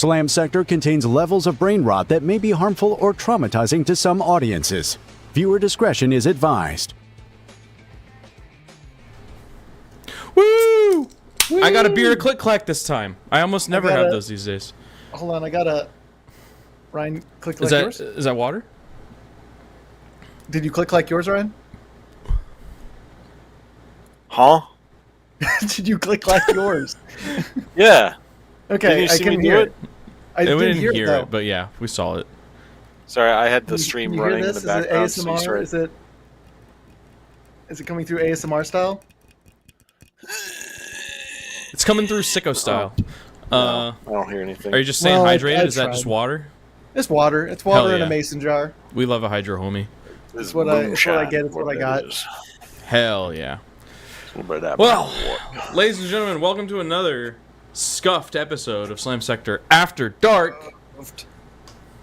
Slam Sector contains levels of brain rot that may be harmful or traumatizing to some audiences. Viewer discretion is advised. Woo! I got a beer click clack this time. I almost never have those these days. Hold on, I got a... Ryan, click like yours? Is that water? Did you click like yours, Ryan? Huh? Did you click like yours? Yeah. Okay, I can hear it. I didn't hear it, it, but yeah, we saw it. Sorry, I had the stream running in the background. Is it ASMR? Is it coming through ASMR style? It's coming through sicko style. I don't hear anything. Are you just saying hydrated? Is that just water? It's water. It's water in a mason jar. We love a hydro homie. It's what I get. It's what I got. Hell yeah. Well, ladies and gentlemen, welcome to another scuffed episode of Slam Sector After Dark.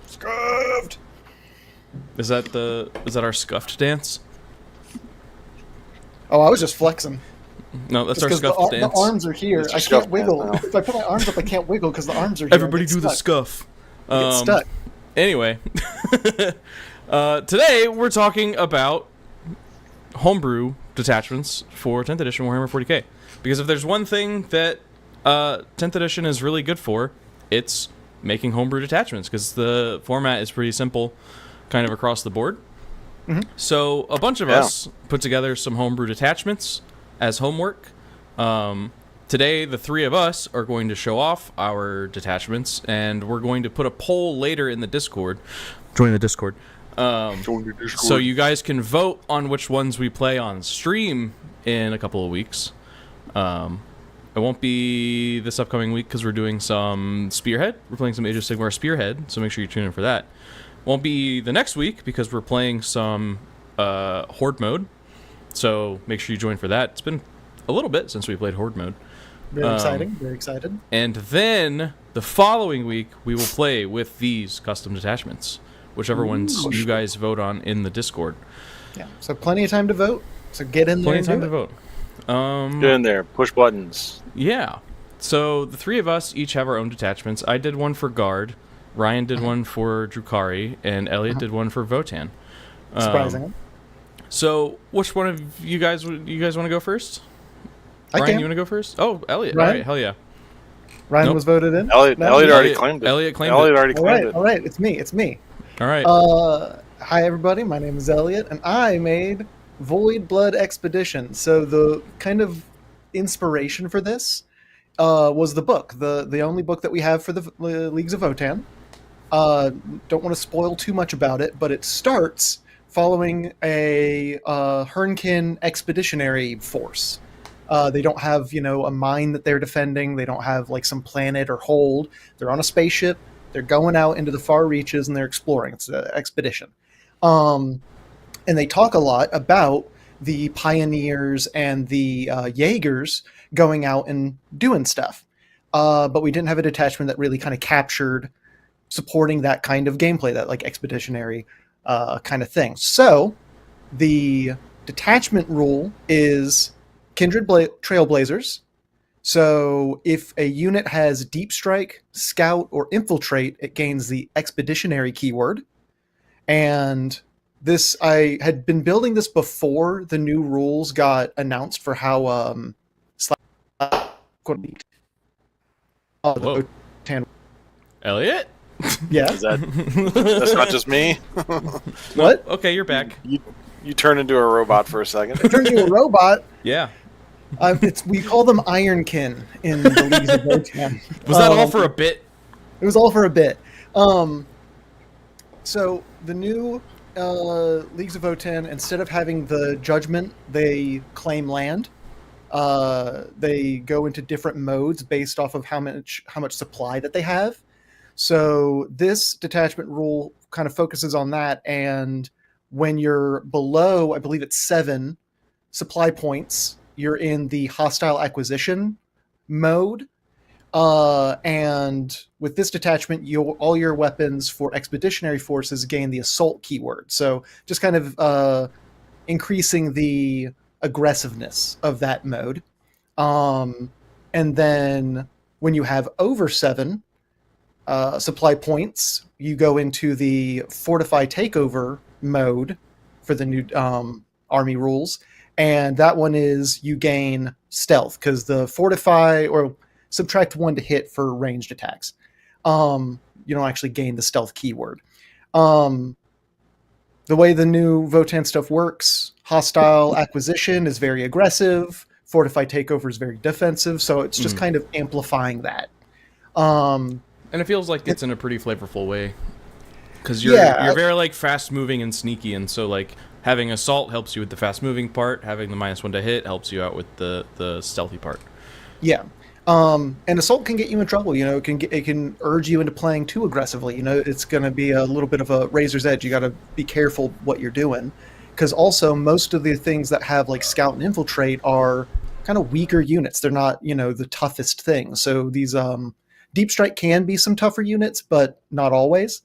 Scuffed. Is that our scuffed dance? Oh, I was just flexing. No, that's our scuffed dance. The arms are here. I can't wiggle. If I put my arms up, I can't wiggle because the arms are here. Everybody do the scuff. Get stuck. Anyway, today we're talking about homebrew detachments for 10th edition Warhammer 40k. Because if there's one thing that 10th edition is really good for, it's making homebrew detachments, because the format is pretty simple kind of across the board. Mm-hmm. So a bunch of us put together some homebrew detachments as homework. Today, the three of us are going to show off our detachments, and we're going to put a poll later in the Discord. Join the Discord. So you guys can vote on which ones we play on stream in a couple of weeks. It won't be this upcoming week because we're doing some Spearhead. We're playing some Age of Sigmar Spearhead, so make sure you tune in for that. Won't be the next week because we're playing some Horde mode, so make sure you join for that. It's been a little bit since we played Horde mode. Very exciting, very excited. And then the following week, we will play with these custom detachments, whichever ones you guys vote on in the Discord. Yeah, so plenty of time to vote. So get in there. Plenty of time to vote. Get in there, push buttons. Yeah. So the three of us each have our own detachments. I did one for Guard, Ryan did one for Drukhari, and Elliot did one for Votan. Surprisingly. So which one of you guys want to go first? Ryan, you want to go first? Oh, Elliot. Ryan? All right, hell yeah. Ryan was voted in? Elliot already claimed it. Elliot already claimed it. All right, it's me. All right. Hi, everybody. My name is Elliot, and I made Void Blood Expedition. So the kind of inspiration for this was the book, the only book that we have for the Leagues of Votan. Don't want to spoil too much about it, but it starts following a Hernkin expeditionary force. They don't have, a mine that they're defending. They don't have like some planet or hold. They're on a spaceship. They're going out into the far reaches and they're exploring. It's an expedition. And they talk a lot about the pioneers and the Jaegers going out and doing stuff. But we didn't have a detachment that really kind of captured supporting that kind of gameplay, that like expeditionary kind of thing. So the detachment rule is Kindred Trailblazers. So if a unit has Deep Strike, Scout, or Infiltrate, it gains the Expeditionary keyword. And this, I had been building this before the new rules got announced for how Elliot? Yeah. That's not just me. What? Okay, you're back. You turn into a robot for a second. I turned into a robot. Yeah. We call them Ironkin in the Leagues of Votan. Was that all for a bit? It was all for a bit. So the new Leagues of Votan, instead of having the judgment, they claim land. They go into different modes based off of how much supply that they have. So this detachment rule kind of focuses on that, and when you're below, I believe it's 7 supply points, you're in the hostile acquisition mode. And with this detachment, all your weapons for expeditionary forces gain the assault keyword. So just kind of increasing the aggressiveness of that mode. And then when you have over 7, supply points, you go into the Fortify Takeover mode for the new army rules, and that one is you gain stealth, because the Fortify, or subtract 1 to hit for ranged attacks. You don't actually gain the stealth keyword. The way the new Votann stuff works, hostile acquisition is very aggressive, Fortify Takeover is very defensive, so it's just kind of amplifying that. And it feels like it's in a pretty flavorful way, because you're very like fast moving and sneaky, and so like having assault helps you with the fast moving part, having the -1 to hit helps you out with the stealthy part. Yeah. And assault can get you in trouble. You know, it can urge you into playing too aggressively. You know, it's going to be a little bit of a razor's edge. You got to be careful what you're doing, because also most of the things that have like scout and infiltrate are kind of weaker units. They're not, you know, the toughest things. So these deep strike can be some tougher units, but not always.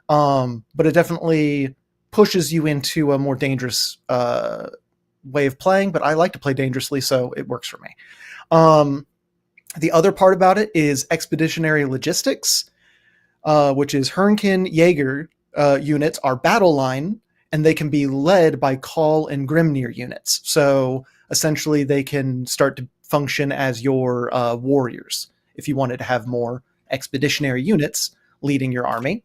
But it definitely pushes you into a more dangerous way of playing. But I like to play dangerously, so it works for me. The other part about it is expeditionary logistics, which is Hernkin Jaeger units are battle line, and they can be led by Call and Grimnir units. So essentially they can start to function as your warriors if you wanted to have more expeditionary units leading your army.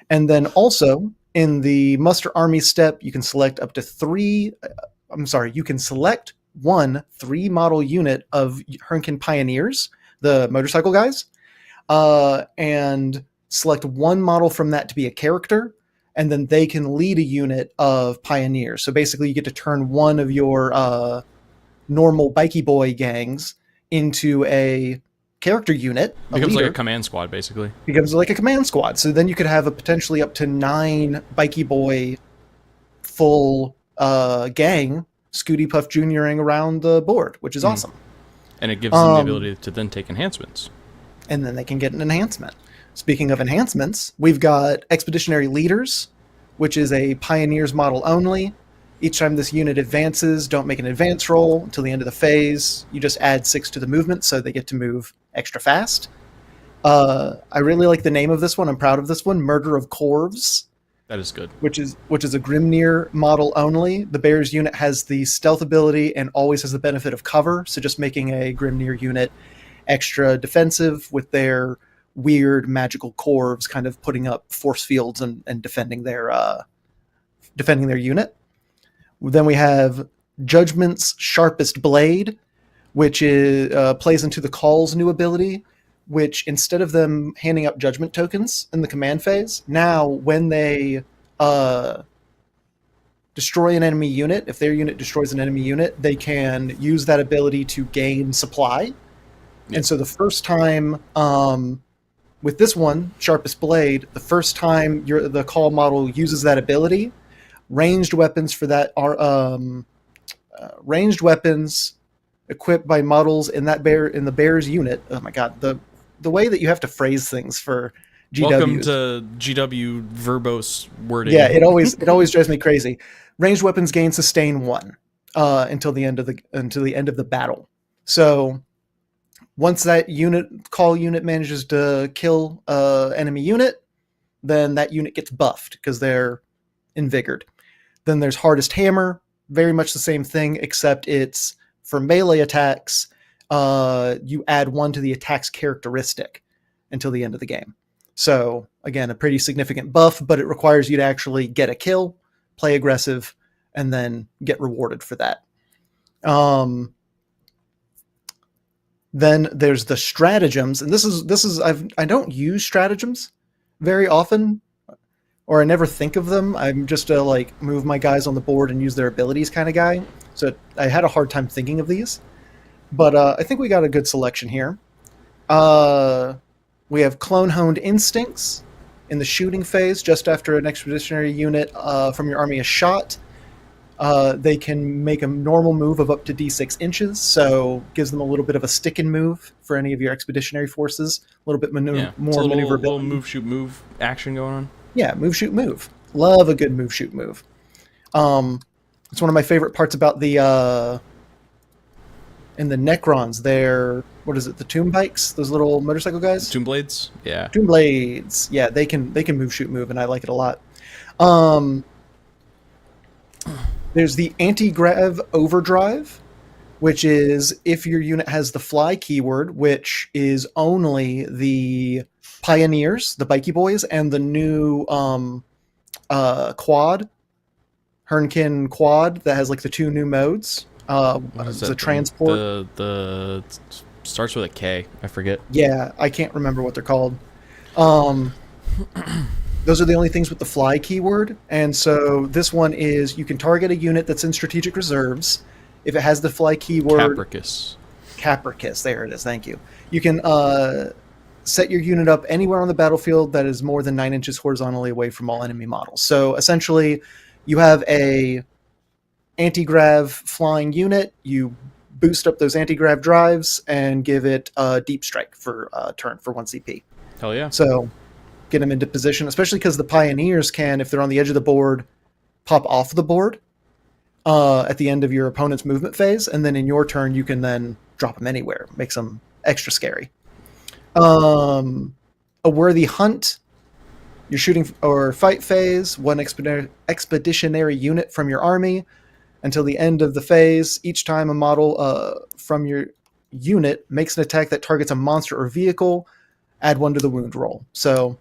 And then also in the muster army step, you can select up to you can select 1 3-model unit of Hernkin Pioneers, the motorcycle guys, and select 1 model from that to be a character, and then they can lead a unit of Pioneers. So basically you get to turn 1 of your normal bikey boy gangs into a character unit. Becomes like a command squad, basically. Becomes like a command squad. So then you could have a potentially up to 9 bikey boy full gang Scooty Puff Jr.ing around the board, which is awesome. And it gives them the ability to then take enhancements. And then they can get an enhancement. Speaking of enhancements, we've got Expeditionary Leaders, which is a Pioneers model only. Each time this unit advances, don't make an advance roll until the end of the phase. You just add 6 to the movement, so they get to move extra fast. I really like the name of this one. I'm proud of this one, Murder of Corvs. That is good. Which is a Grimnir model only. The Bears unit has the stealth ability and always has the benefit of cover, so just making a Grimnir unit extra defensive with their weird magical corvs kind of putting up force fields and defending their unit. Then we have Judgment's Sharpest Blade, which plays into the Call's new ability, which instead of them handing up judgment tokens in the command phase, now when they destroy an enemy unit, if their unit destroys an enemy unit, they can use that ability to gain supply. Yep. And so the first time, with this one, Sharpest Blade, the first time the Call model uses that ability, ranged weapons for that are ranged weapons equipped by models in the Bear's unit. Oh my god, the way that you have to phrase things for GW. Welcome to GW verbose wording. Yeah, it always drives me crazy. Ranged weapons gain sustain 1 until the end of the battle. So once that Call unit manages to kill enemy unit, then that unit gets buffed because they're invigored. Then there's Hardest Hammer, very much the same thing, except it's for melee attacks. You add 1 to the attack's characteristic until the end of the game. So again, a pretty significant buff, but it requires you to actually get a kill, play aggressive, and then get rewarded for that. Then there's the stratagems, and this is I don't use stratagems very often, or I never think of them. I'm just a move my guys on the board and use their abilities kind of guy. So I had a hard time thinking of these. But I think we got a good selection here. We have Clone Honed Instincts in the shooting phase, just after an expeditionary unit from your army is shot. They can make a normal move of up to d6 inches, so gives them a little bit of a stick-and move for any of your expeditionary forces. A little bit more maneuverability. Little move, shoot, move action going on. Yeah, move, shoot, move. Love a good move, shoot, move. It's one of my favorite parts about the in the Necrons. what is it? The tomb bikes, those little motorcycle guys. Tomb Blades? Yeah. Tomb blades. Yeah, they can move, shoot, move, and I like it a lot. There's the anti-grav overdrive, which is if your unit has the fly keyword, which is only the pioneers, the bikey boys, and the new quad, Hernkin quad that has like the 2 new modes. Is the transport. The starts with a K. I forget. Yeah, I can't remember what they're called. Those are the only things with the fly keyword. And so this one is you can target a unit that's in strategic reserves. If it has the fly keyword... Capricus. There it is. Thank you. You can set your unit up anywhere on the battlefield that is more than 9 inches horizontally away from all enemy models. So essentially, you have a anti-grav flying unit. You boost up those anti-grav drives and give it a deep strike for a turn for 1 CP. Hell yeah. So get them into position, especially because the pioneers can, if they're on the edge of the board, pop off the board at the end of your opponent's movement phase, and then in your turn you can then drop them anywhere. Makes them extra scary. A worthy hunt. Your shooting or fight phase, 1 expeditionary unit from your army. Until the end of the phase, each time a model from your unit makes an attack that targets a monster or vehicle, add 1 to the wound roll. So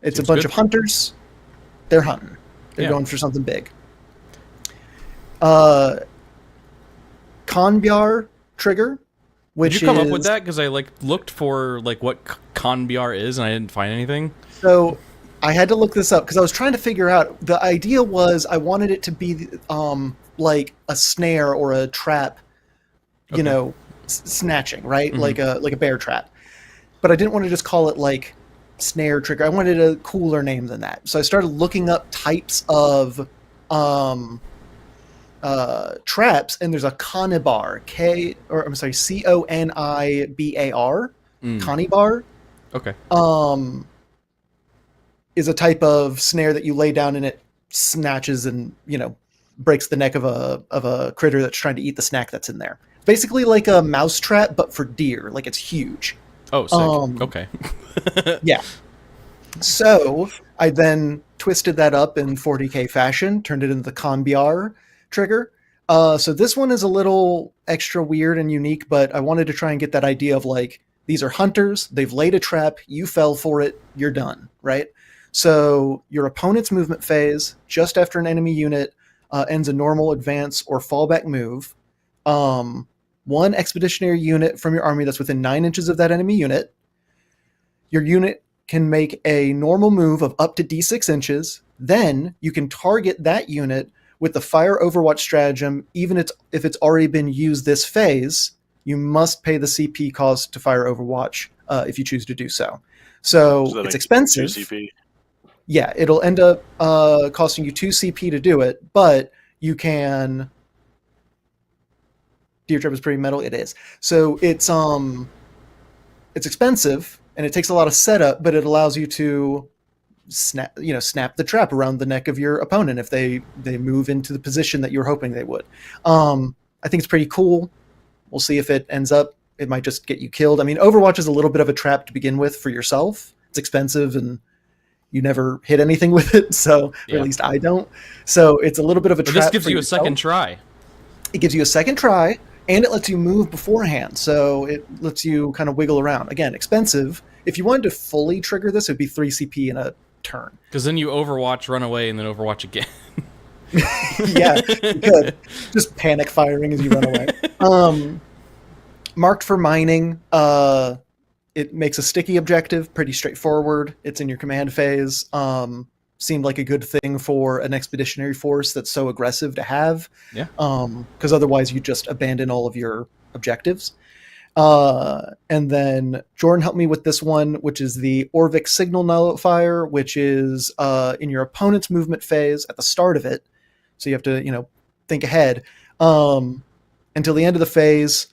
it's Seems a bunch good. of hunters. They're hunting. They're going for something big. Konbyar trigger, which Did you come up with that? Because I looked for what Konbyar is, and I didn't find anything. So I had to look this up because I was trying to figure out. The idea was I wanted it to be like a snare or a trap, you know, snatching, right? Mm-hmm. Like a bear trap. But I didn't want to just call it like snare trigger. I wanted a cooler name than that. So I started looking up types of traps, and there's a conibar, Conibar, conibar. Okay. Is a type of snare that you lay down and it snatches and breaks the neck of a critter that's trying to eat the snack that's in there. Basically like a mouse trap, but for deer. Like it's huge. Oh, sick. Okay. Yeah. So I then twisted that up in 40k fashion, turned it into the Konbyar trigger. So this one is a little extra weird and unique, but I wanted to try and get that idea of like, these are hunters, they've laid a trap, you fell for it, you're done, right? So your opponent's movement phase, just after an enemy unit ends a normal advance or fallback move, 1 expeditionary unit from your army that's within 9 inches of that enemy unit. Your unit can make a normal move of up to d6 inches. Then you can target that unit with the Fire Overwatch stratagem, even if it's already been used this phase. You must pay the CP cost to Fire Overwatch if you choose to do so. So it's expensive. 2 CP. Yeah, it'll end up costing you 2 CP to do it, but you can... Deer Trap is pretty metal. It is. So it's expensive and it takes a lot of setup, but it allows you to snap the trap around the neck of your opponent if they move into the position that you're hoping they would. I think it's pretty cool. We'll see if it ends up. It might just get you killed. I mean, Overwatch is a little bit of a trap to begin with for yourself. It's expensive and you never hit anything with it, so or at least I don't. So it's a little bit of a trap. This gives for you yourself. a second try. It gives you a second try, and it lets you move beforehand, so it lets you kind of wiggle around. Again, expensive. If you wanted to fully trigger this, it would be 3 CP in a turn. Because then you Overwatch, run away, and then Overwatch again. Yeah, you could. Just panic firing as you run away. Marked for mining. It makes a sticky objective, pretty straightforward. It's in your command phase. Seemed like a good thing for an expeditionary force that's so aggressive to have. Yeah. Because otherwise you just abandon all of your objectives. And then Jordan helped me with this one, which is the Orvik Signal Nullifier, which is in your opponent's movement phase at the start of it. So you have to, think ahead. Until the end of the phase,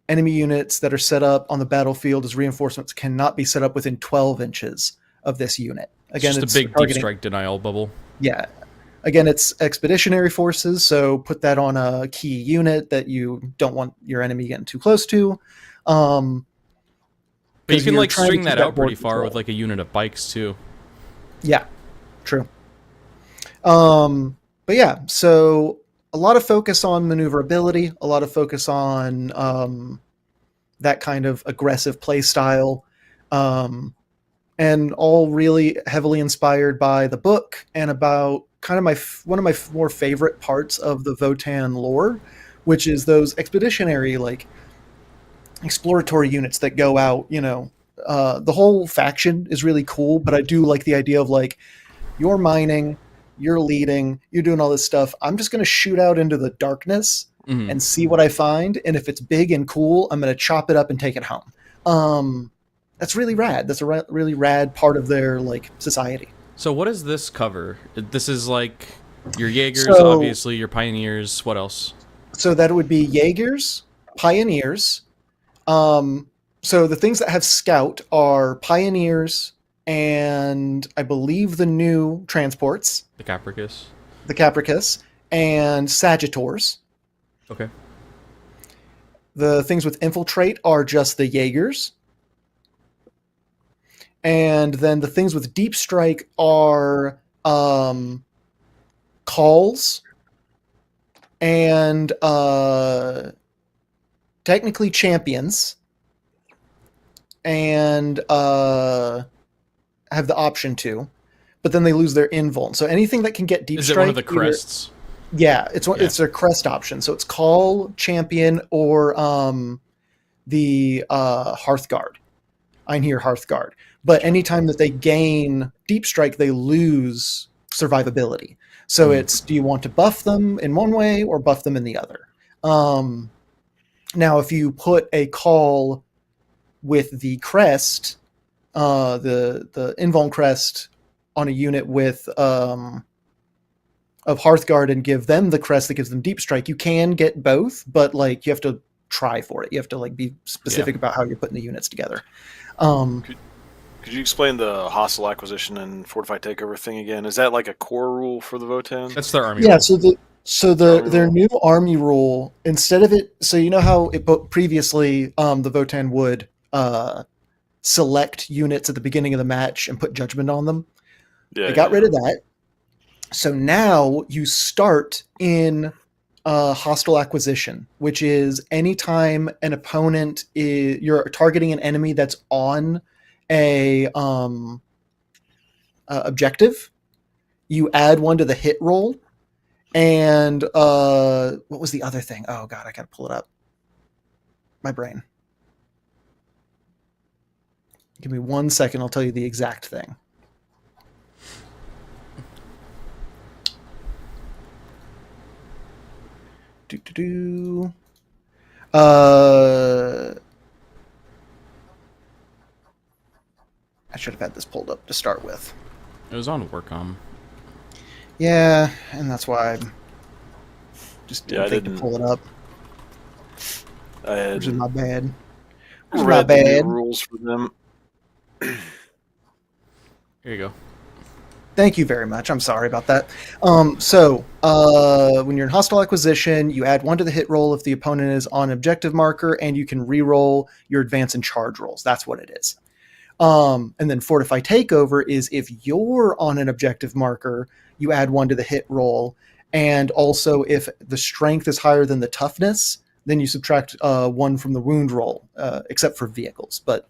enemy units that are set up on the battlefield as reinforcements cannot be set up within 12 inches of this unit. Again, it's just a big deep strike denial bubble. Yeah. Again, it's expeditionary forces, so put that on a key unit that you don't want your enemy getting too close to. But you 'Cause can you're like trying to string keep that out board pretty far control. with like a unit of bikes too. Yeah, true. But yeah, so a lot of focus on maneuverability, a lot of focus on that kind of aggressive play style, um, and all really heavily inspired by the book and about kind of one of my more favorite parts of the Votan lore, which is those expeditionary like exploratory units that go out. The whole faction is really cool, but I do like the idea of like you're mining, you're leading, you're doing all this stuff. I'm just going to shoot out into the darkness Mhm. and see what I find. And if it's big and cool, I'm going to chop it up and take it home. That's really rad. That's a really rad part of their like society. So what does this cover? This is like your Jaegers, So- obviously, your Pioneers. What else? So that would be Jaegers, Pioneers. So the things that have Scout are Pioneers and I believe the new transports, The Capricus. the Capricus, and Sagittors. Okay. The things with Infiltrate are just the Jaegers. And then the things with Deep Strike are Calls and technically Champions. And have the option to, but then they lose their invuln. So anything that can get Deep Is Strike... it one of the crests? It's their crest option. So it's Call, Champion, or the Hearthguard. Einhir Hearthguard. But anytime that they gain Deep Strike, they lose survivability. So it's, do you want to buff them in one way or buff them in the other? Now, if you put a Call with the crest, the Invuln crest on a unit with of Hearthguard and give them the crest that gives them Deep Strike, you can get both, but like you have to try for it. You have to like be specific about how you're putting the units together. Could you explain the hostile acquisition and fortified takeover thing again? Is that like a core rule for the Votan? That's their army. Yeah, rule. so their new army rule, instead of it, so you know how it previously the Votan would select units at the beginning of the match and put judgment on them. They got rid of that. So now you start in hostile acquisition, which is anytime an opponent you're targeting an enemy that's on a objective, you add one to the hit roll. And what was the other thing? Oh god, I gotta pull it up. My brain. Give me 1 second, I'll tell you the exact thing. I should have had this pulled up to start with. It was on Warcom. Yeah, and that's why I just didn't think to didn't- pull it up, I had which is my bad. Which is my read the new bad. rules for them. Here you go. Thank you very much. I'm sorry about that. When you're in hostile acquisition, you add one to the hit roll if the opponent is on objective marker, and you can re-roll your advance and charge rolls. That's what it is. And then fortify takeover is if you're on an objective marker, you add one to the hit roll, and also if the strength is higher than the toughness, then you subtract one from the wound roll, except for vehicles, but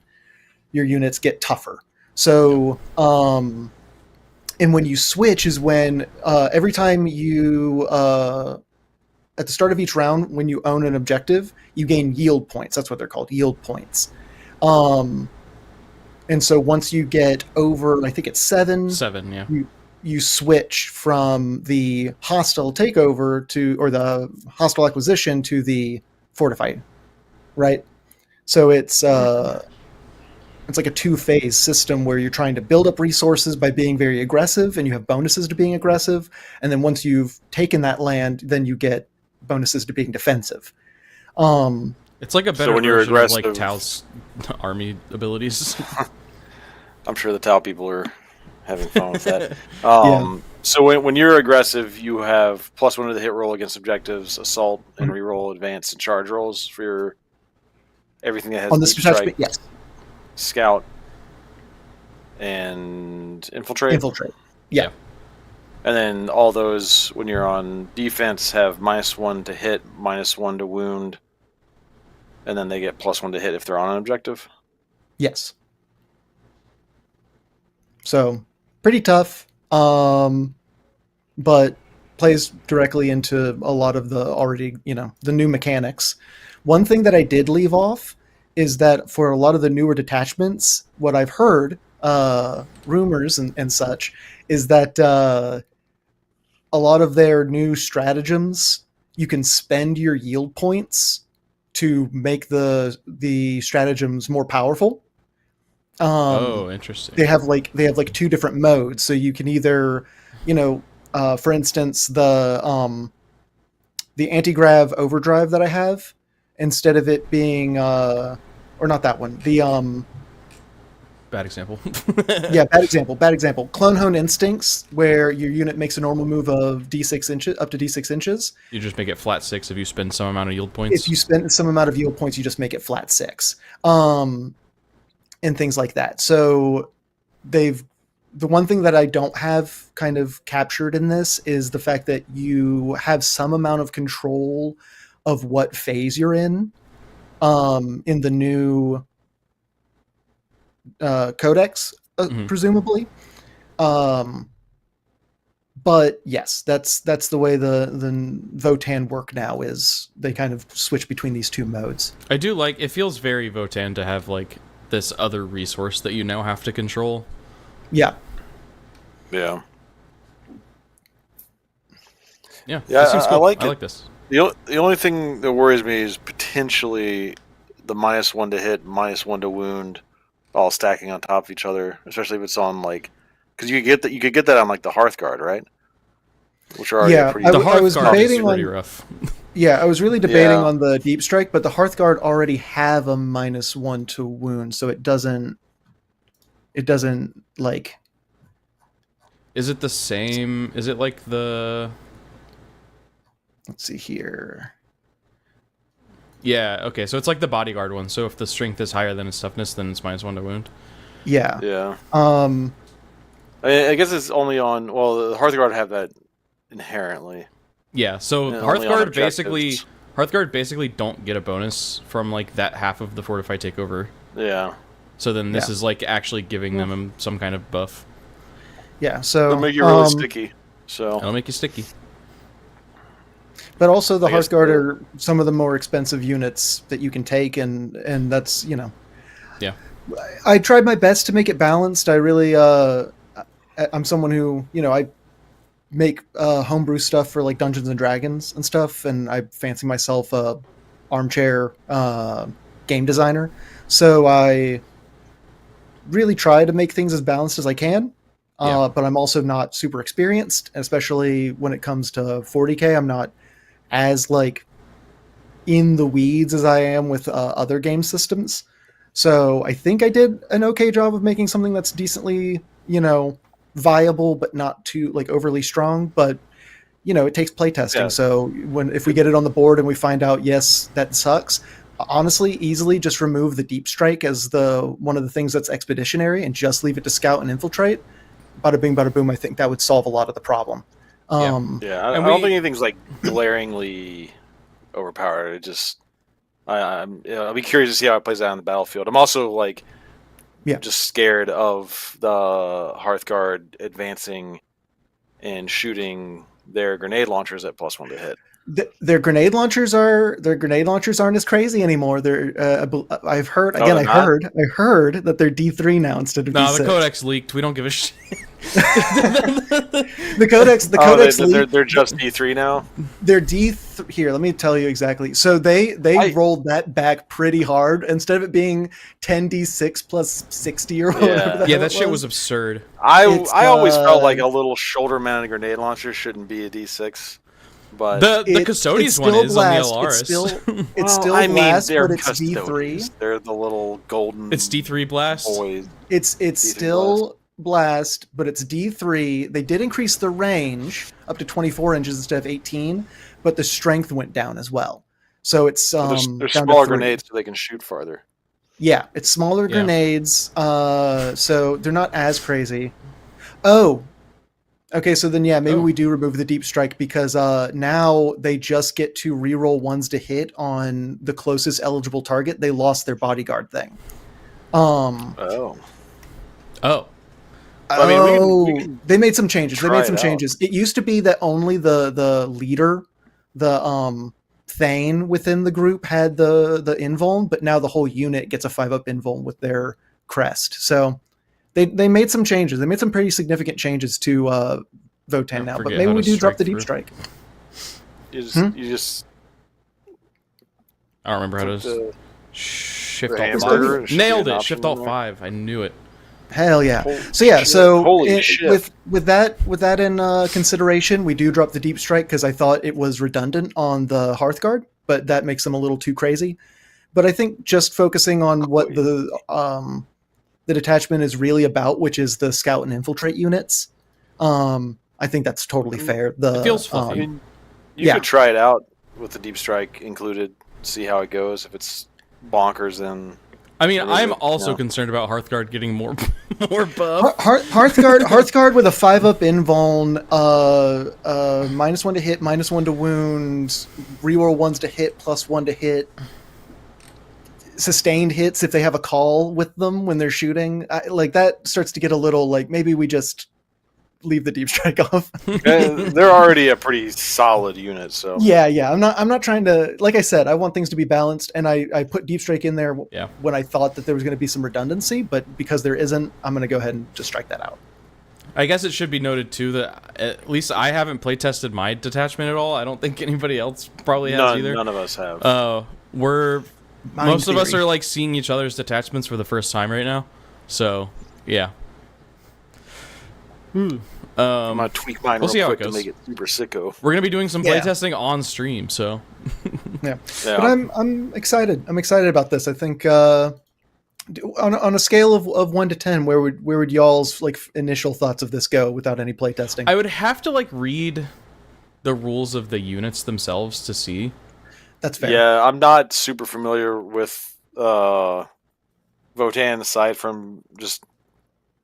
your units get tougher. So, and when you switch is when every time you, at the start of each round, when you own an objective, you gain yield points. That's what they're called, yield points. And so once you get over, I think it's 7, Yeah. you switch from the hostile takeover or the hostile acquisition to the fortified, right? So it's like a 2-phase system where you're trying to build up resources by being very aggressive, and you have bonuses to being aggressive. And then once you've taken that land, then you get bonuses to being defensive. It's like a better when you're version of like aggressive- Tao's army abilities. I'm sure the Tau people are having fun with that. Yeah. So when you're aggressive, you have +1 to the hit roll against objectives, assault, and reroll advance and charge rolls for your everything that has On this deep strike. detachment, yes. scout, and infiltrate. Infiltrate. Yeah. And then all those, when you're on defense, have -1 to hit, -1 to wound, and then they get +1 to hit if they're on an objective. Yes. So pretty tough, but plays directly into a lot of the already, the new mechanics. One thing that I did leave off is that for a lot of the newer detachments, what I've heard, rumors and such, is that a lot of their new stratagems, you can spend your yield points to make the stratagems more powerful. Interesting. They have like 2 different modes, so you can either, for instance, the anti-grav overdrive that I have, instead of it being or not that one, the Bad example. yeah, bad example. Clone Hone Instincts, where your unit makes a normal move of D6 inches, up to D6 inches. You just make it flat 6 if you spend some amount of yield points. If you spend some amount of yield points, you just make it flat 6. And things like that. So the one thing that I don't have kind of captured in this is the fact that you have some amount of control of what phase you're in the new codex, presumably. But yes, that's the way the Votann work now is. They kind of switch between these 2 modes. I do like, it feels very Votann to have like this other resource that you now have to control. Yeah. Yeah, Yeah, seems cool. I like like this. The only thing that worries me is potentially the -1 to hit, -1 to wound, all stacking on top of each other. Especially if it's on because you could get that on like the Hearthguard, right? Which are already pretty. The I was Hearthguard is debating pretty on, rough. Yeah, I was really debating on the Deep Strike, but the Hearthguard already have a -1 to wound, so it doesn't like. Is it the same? Is it like the? Let's see here. Yeah. Okay. So it's like the bodyguard one. So if the strength is higher than its toughness, then it's -1 to wound. Yeah. Yeah. I guess it's only on. Well, the Hearthguard have that inherently. Yeah. So Hearthguard basically don't get a bonus from like that half of the fortified takeover. Yeah. So then this is like actually giving them some kind of buff. Yeah. So it'll make you really sticky. So it'll make you sticky. But also the Hearthguard are some of the more expensive units that you can take, and that's Yeah. I tried my best to make it balanced. I really I'm someone who I make homebrew stuff for like Dungeons and Dragons and stuff, and I fancy myself a armchair game designer. So I really try to make things as balanced as I can. But I'm also not super experienced, especially when it comes to 40k. I'm not as like in the weeds as I am with other game systems. So I think I did an okay job of making something that's decently, viable, but not too like overly strong. But it takes playtesting. Yeah. So if we get it on the board and we find out, yes, that sucks, honestly, easily just remove the deep strike as one of the things that's expeditionary and just leave it to scout and infiltrate. Bada bing, bada boom. I think that would solve a lot of the problem. I don't think anything's like glaringly overpowered. It just, I'll be curious to see how it plays out on the battlefield. I'm also like, just scared of the Hearthguard advancing and shooting their grenade launchers at +1 to hit. Their grenade launchers aren't as crazy anymore. I've heard again. I heard that they're D3 now instead of D6. No, the codex leaked. We don't give a shit. the codex leaked. They're just D3 now. They're D3. Here, let me tell you exactly. So they rolled that back pretty hard. Instead of it being 10d6 plus 60 or whatever. Yeah, that shit was absurd. I always felt like a little shoulder mounted grenade launcher shouldn't be a D6. But the Custodies one is blast. On the Alaris. It's still blast, but it's Custodies. D3. They're the little golden. It's D3 blast. Boys. It's still blast, but it's D3. They did increase the range up to 24 inches instead of 18, but the strength went down as well. So it's they're smaller grenades, so they can shoot farther. Yeah, it's smaller grenades, so they're not as crazy. Oh, okay, so then maybe we do remove the deep strike because now they just get to reroll ones to hit on the closest eligible target. They lost their bodyguard thing. Oh. I mean, we can they made some changes. It used to be that only the leader, the Thane within the group had the invuln, but now the whole unit gets a 5-up invuln with their crest. So they made some changes. They made some pretty significant changes to Votann now. But maybe we do drop the deep strike. You just I don't remember how to shift alt 5. Nailed it. Shift alt 5. I knew it. Hell yeah! With that in consideration, we do drop the deep strike because I thought it was redundant on the Hearthguard, but that makes them a little too crazy. But I think just focusing on what the detachment is really about, which is the scout and infiltrate units, I think that's totally fair. It feels fluffy. You could try it out with the deep strike included, see how it goes. If it's bonkers, then. I mean, I'm also concerned about Hearthguard getting more buff. Hearthguard with a 5-up invuln, -1 to hit, -1 to wound, reroll 1s to hit, +1 to hit, sustained hits if they have a call with them when they're shooting. Like that starts to get a little like maybe we just leave the deep strike off. They're already a pretty solid unit, so yeah. I'm not trying to, like I said, I want things to be balanced, and I put deep strike in there when I thought that there was going to be some redundancy, but because there isn't, I'm going to go ahead and just strike that out. I guess it should be noted too that at least I haven't play tested my detachment at all. I don't think anybody else probably has either. None of us have. Most of us are like seeing each other's detachments for the first time right now, so yeah. I'm gonna tweak mine real quick to make it super sicko. We're gonna be doing some playtesting on stream, so But I'm excited. I'm excited about this. I think on a scale of 1 to 10, where would y'all's like initial thoughts of this go without any playtesting? I would have to like read the rules of the units themselves to see. That's fair. Yeah, I'm not super familiar with Votann aside from just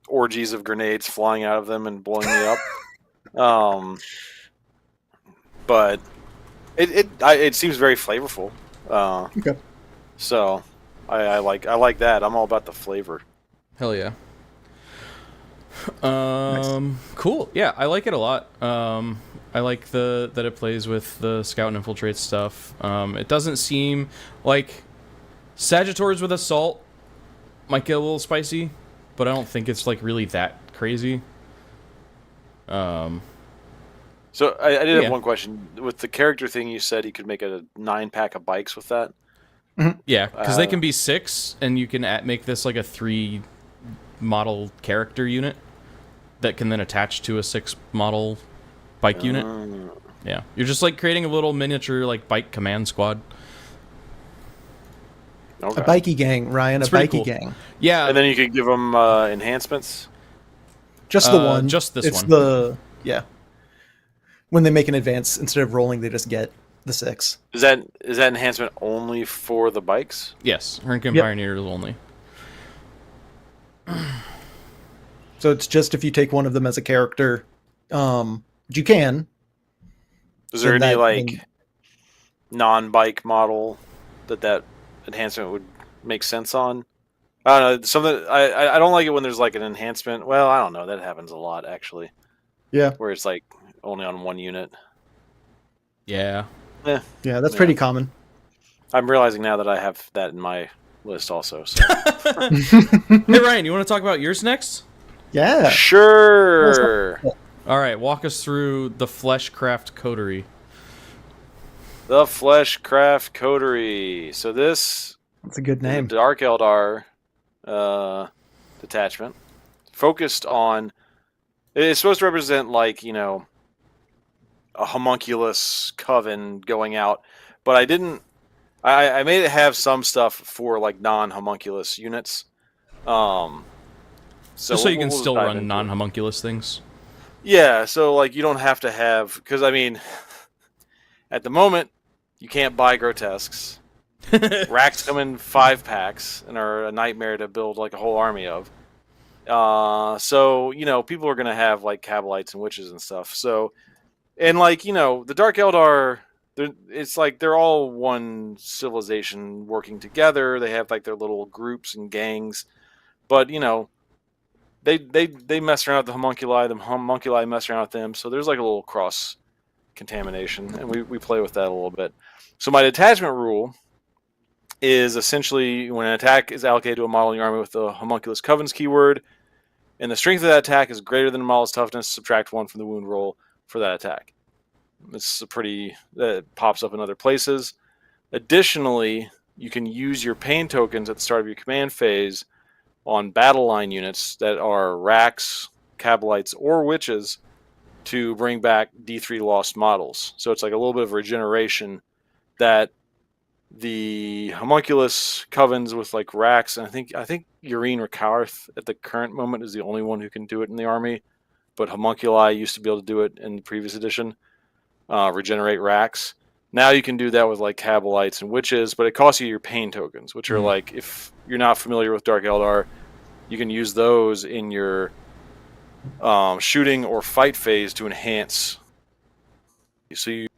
orgies of grenades flying out of them and blowing me up. But it seems very flavorful. Okay. So I like that. I'm all about the flavor. Hell yeah. Nice. Cool. Yeah, I like it a lot. I like that it plays with the scout and infiltrate stuff. It doesn't seem like Sagittars with assault might get a little spicy, but I don't think it's like really that crazy. So I did have one question. With the character thing, you said you could make a 9-pack of bikes with that. Mm-hmm. Yeah, because they can be 6, and you can make this like a 3 model character unit that can then attach to a 6 model bike unit. Yeah, you're just like creating a little miniature like bike command squad. Okay. A bikey gang, Ryan. It's a bikey gang. Yeah, and then you could give them enhancements. Just the one. Just this it's one. When they make an advance, instead of rolling, they just get the 6. Is that enhancement only for the bikes? Yes, Hurricane Pioneers only. So it's just if you take one of them as a character, you can. Is there any non-bike model that enhancement would make sense on? I don't know. Something I don't like it when there's like an enhancement. Well, I don't know. That happens a lot actually. Yeah. Where it's like only on one unit. Yeah. Yeah, that's pretty common. I'm realizing now that I have that in my list also. So. Hey Ryan, you want to talk about yours next? Yeah. Sure. All right, walk us through the Fleshcraft Coterie. The Fleshcraft Coterie. So this. That's a good name. The Dark Eldar detachment focused on. It's supposed to represent like a homunculus coven going out, but I didn't. I made it have some stuff for like non-homunculus units. So you can still run non-homunculus things. Yeah, so like you don't have to have, because I mean, at the moment you can't buy grotesques. Racks come in 5 packs and are a nightmare to build like a whole army of. So people are gonna have like Kabalites and witches and stuff. So, and like the Dark Eldar, it's like they're all one civilization working together. They have like their little groups and gangs, but they mess around with the homunculi. The homunculi mess around with them. So there's like a little cross contamination, and we play with that a little bit. So my detachment rule is essentially when an attack is allocated to a model in your army with the homunculus covens keyword, and the strength of that attack is greater than the model's toughness, subtract 1 from the wound roll for that attack. It's that pops up in other places. Additionally, you can use your pain tokens at the start of your command phase on battle line units that are racks, Kabalites, or witches to bring back D3 lost models. So it's like a little bit of regeneration that the homunculus covens with like racks, and I think Urine Rekarth at the current moment is the only one who can do it in the army, but homunculi used to be able to do it in the previous edition. Regenerate racks. Now you can do that with like Kabalites and witches, but it costs you your pain tokens, which are like, if you're not familiar with Dark Eldar, you can use those in your shooting or fight phase to enhance. So you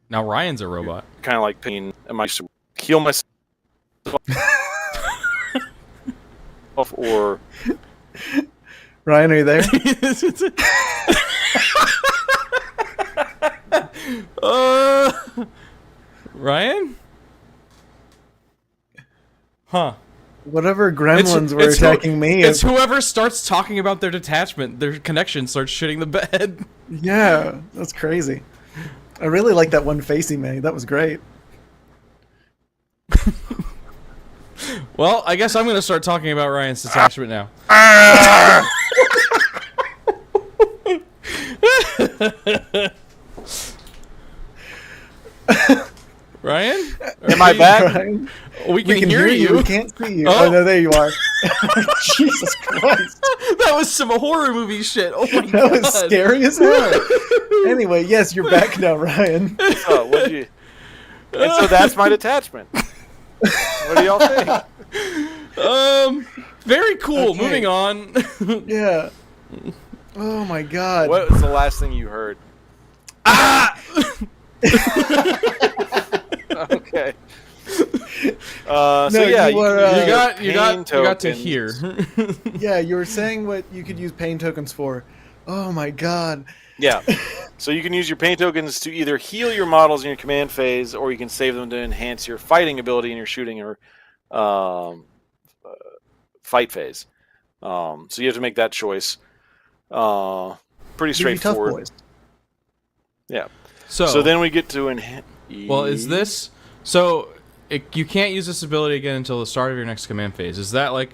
now Ryan's a robot. Kind of like pain. Am I to heal myself or Ryan, are you there? Ryan? Huh. Whatever gremlins were attacking me. It's whoever starts talking about their detachment, their connection starts shitting the bed. Yeah, that's crazy. I really like that one face he made. That was great. Well, I guess I'm going to start talking about Ryan's detachment now. Ryan? Am I back? Ryan? We can hear you. We can't see you. Oh, no, there you are. Jesus Christ. That was some horror movie shit. Oh my god. That was scary as hell. Anyway, yes, you're back now, Ryan. Oh, what'd you... And so that's my detachment. What do y'all think? Very cool. Okay. Moving on. Yeah. Oh my god. What was the last thing you heard? Okay. So yeah, you got to hear. Yeah, you were saying what you could use pain tokens for. Oh my god. Yeah. So you can use your pain tokens to either heal your models in your command phase, or you can save them to enhance your fighting ability in your shooting or fight phase. So you have to make that choice. Pretty straightforward. Yeah. So then we get to enhance. Well, is this so? You can't use this ability again until the start of your next command phase. Is that like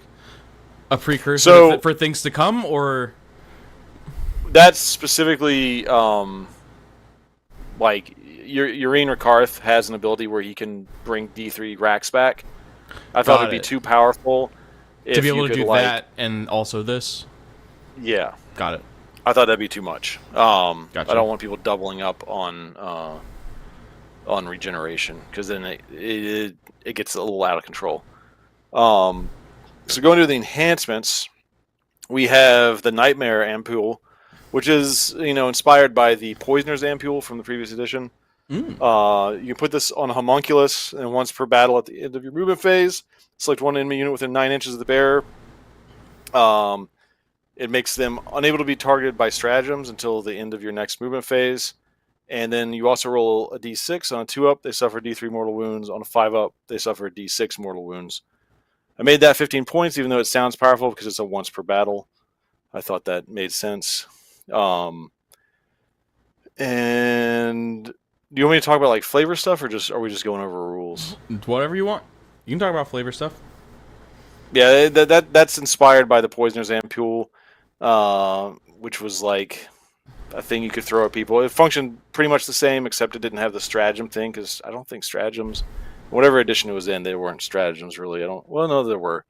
a precursor for things to come, or? That's specifically like Urine Rekarth has an ability where he can bring D3 racks back. I thought it'd be too powerful to be able to do that and also this. Yeah, got it. I thought that'd be too much. Gotcha. I don't want people doubling up on regeneration, because then it gets a little out of control. So going to the enhancements, we have the Nightmare Ampule, which is inspired by the Poisoner's Ampule from the previous edition. You can put this on a homunculus, and once per battle at the end of your movement phase, select one enemy unit within 9 inches of the bearer. It makes them unable to be targeted by stratagems until the end of your next movement phase. And then you also roll a d6. On a 2-up, they suffer d3 mortal wounds. On a 5-up, they suffer d6 mortal wounds. I made that 15 points, even though it sounds powerful because it's a once per battle. I thought that made sense. And do you want me to talk about like flavor stuff, or are we just going over rules? Whatever you want. You can talk about flavor stuff. Yeah, that's inspired by the Poisoner's Ampule, which was like a thing you could throw at people. It functioned pretty much the same, except it didn't have the stratagem thing, because I don't think stratagems, whatever edition it was in, they weren't stratagems really. No, there were.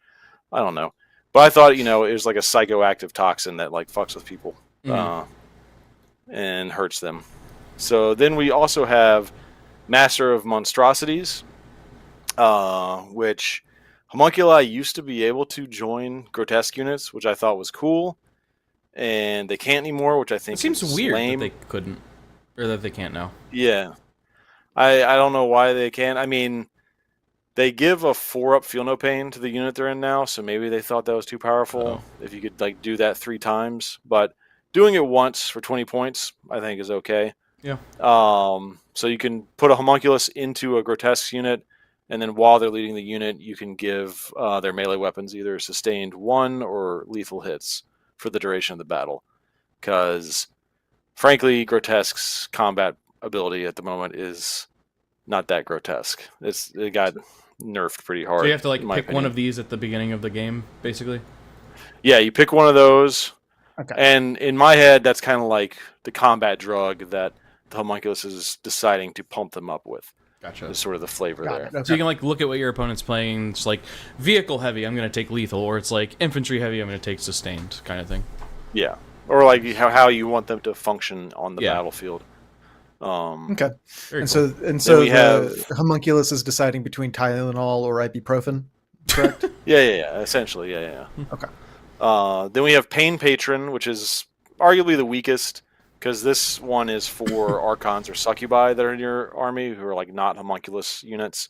I don't know. But I thought, it was like a psychoactive toxin that like fucks with people and hurts them. So then we also have Master of Monstrosities, which homunculi used to be able to join grotesque units, which I thought was cool, and they can't anymore, which I think it seems is weird lame. that they couldn't, or that they can't now. Yeah, I don't know why they can't. I mean, they give a 4-up feel no pain to the unit they're in now, so maybe they thought that was too powerful. If you could like do that 3 times, but doing it once for 20 points, I think is okay. Yeah. So you can put a homunculus into a grotesque unit, and then while they're leading the unit, you can give their melee weapons either sustained 1 or lethal hits for the duration of the battle. Because, frankly, grotesque's combat ability at the moment is not that grotesque. It got nerfed pretty hard. So you have to like pick opinion. one of these at the beginning of the game, basically. Yeah, you pick one of those. Okay. And in my head, that's kind of like the combat drug that the homunculus is deciding to pump them up with. Gotcha. Is sort of the flavor there. Okay. So you can like look at what your opponent's playing. It's like vehicle heavy, I'm going to take lethal, or it's like infantry heavy, I'm going to take sustained, kind of thing. Yeah, or like how you want them to function on the battlefield. Okay. Very And cool. so we have homunculus is deciding between Tylenol or ibuprofen, correct? yeah, essentially, yeah. Okay. Then we have Pain Patron, which is arguably the weakest, because this one is for archons or succubi that are in your army who are like not homunculus units.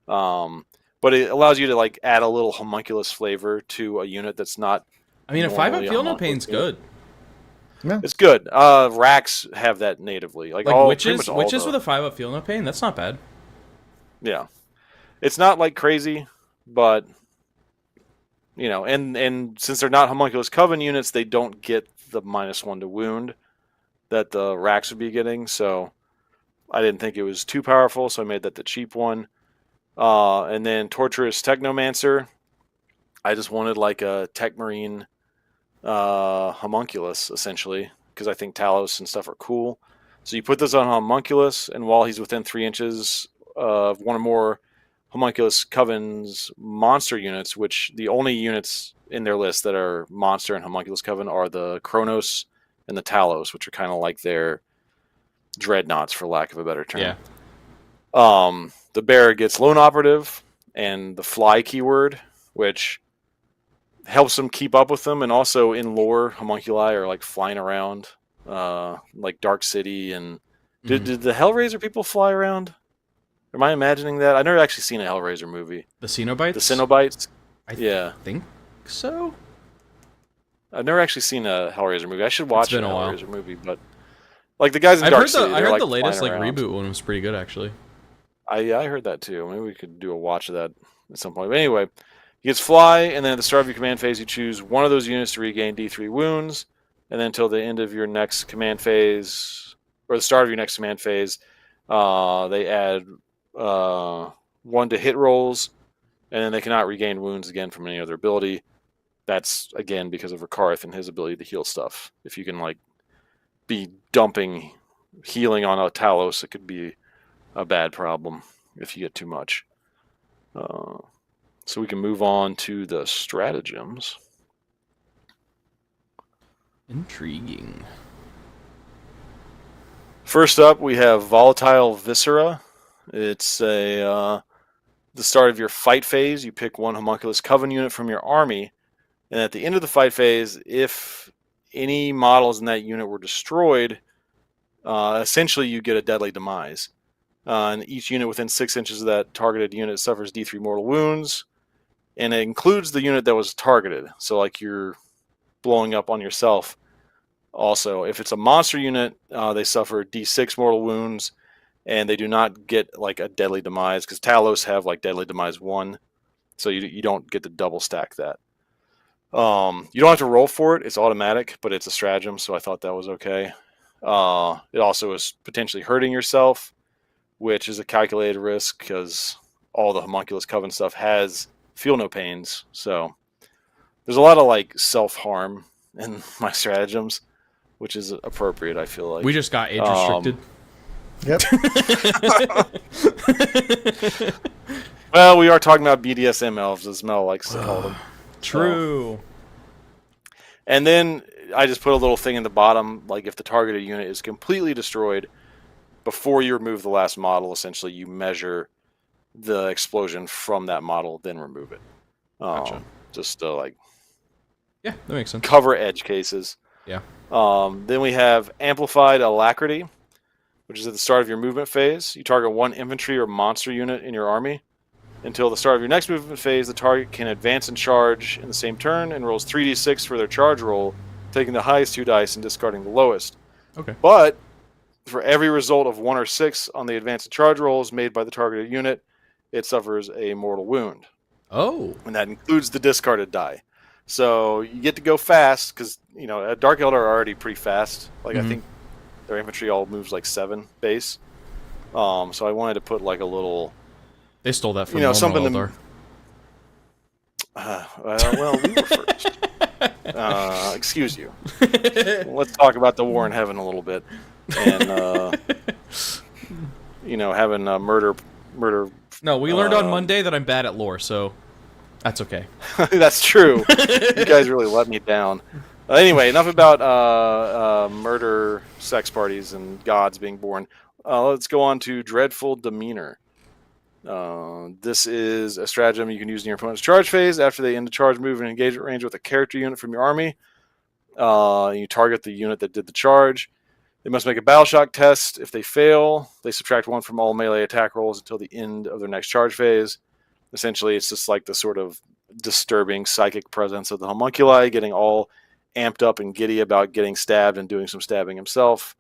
But it allows you to like add a little homunculus flavor to a unit that's not. I mean, a 5-up feel no pain's good. Yeah. It's good. Racks have that natively. Like all, witches with a 5-up feel no pain, that's not bad. Yeah, it's not like crazy, but you know, and since they're not homunculus coven units, they don't get the -1 to wound that the racks would be getting. So I didn't think it was too powerful, so I made that the cheap one. And then Torturous Technomancer. I just wanted like a Tech Marine homunculus, essentially, because I think Talos and stuff are cool. So you put this on homunculus, and while he's within 3 inches of one or more homunculus coven's monster units, which the only units in their list that are monster and homunculus coven are the Kronos and the Talos, which are kind of like their dreadnoughts, for lack of a better term. Yeah. The bear gets lone operative and the fly keyword, which helps them keep up with them, and also in lore, homunculi are like flying around, like Dark City. And did the Hellraiser people fly around? Am I imagining that? I've never actually seen a Hellraiser movie. The Cenobites? The Cenobites? I think so. I've never actually seen a Hellraiser movie. I should watch a Hellraiser movie, but like the guys in I've Dark heard City, I heard like the latest like around. reboot one was pretty good, actually. I heard that too. Maybe we could do a watch of that at some point. But anyway, he gets fly, and then at the start of your command phase, you choose one of those units to regain D3 wounds, and then until the end of your next command phase, or the start of your next command phase, they add 1 to hit rolls, and then they cannot regain wounds again from any other ability. That's, again, because of Rakarth and his ability to heal stuff. If you can like be dumping healing on a Talos, it could be a bad problem if you get too much. So we can move on to the stratagems. Intriguing. First up, we have Volatile Viscera. It's the start of your fight phase. You pick one Homunculus Coven unit from your army, and at the end of the fight phase, if any models in that unit were destroyed, essentially you get a deadly demise. And each unit within 6 inches of that targeted unit suffers D3 mortal wounds, and it includes the unit that was targeted. So like you're blowing up on yourself. Also, if it's a monster unit, they suffer D6 mortal wounds, and they do not get like a deadly demise, because Talos have like deadly demise 1, so you don't get to double stack that. You don't have to roll for it; it's automatic, but it's a stratagem, so I thought that was okay. It also is potentially hurting yourself, which is a calculated risk because all the Homunculus Coven stuff has feel no pains. So there's a lot of like self-harm in my stratagems, which is appropriate, I feel like. We just got age restricted. Yep. Well, we are talking about BDSM elves, as Mel likes to call them. True. And then I just put a little thing in the bottom, like if the targeted unit is completely destroyed, before you remove the last model, essentially you measure the explosion from that model, then remove it. Gotcha. Just to like, yeah, that makes sense. Cover edge cases. Yeah. Then we have amplified alacrity, which is at the start of your movement phase. You target one infantry or monster unit in your army. Until the start of your next movement phase, the target can advance and charge in the same turn and rolls 3d6 for their charge roll, taking the highest 2 dice and discarding the lowest. Okay. But for every result of 1 or 6 on the advance and charge rolls made by the targeted unit, it suffers a mortal wound. Oh. And that includes the discarded die. So you get to go fast because, Dark Eldar are already pretty fast. Like, I think their infantry all moves like 7 base. So I wanted to put like a little... They stole that from something Eldar. Well, we were first. Excuse you. Let's talk about the war in heaven a little bit, and having murder. No, we learned on Monday that I'm bad at lore, so that's okay. That's true. You guys really let me down. Anyway, enough about murder, sex parties, and gods being born. Let's go on to dreadful demeanor. This is a stratagem you can use in your opponent's charge phase after they end the charge move and engagement range with a character unit from your army. You target the unit that did the charge. They must make a battle shock test. If they fail, they subtract 1 from all melee attack rolls until the end of their next charge phase. Essentially, it's just like the sort of disturbing psychic presence of the homunculi, getting all amped up and giddy about getting stabbed and doing some stabbing himself.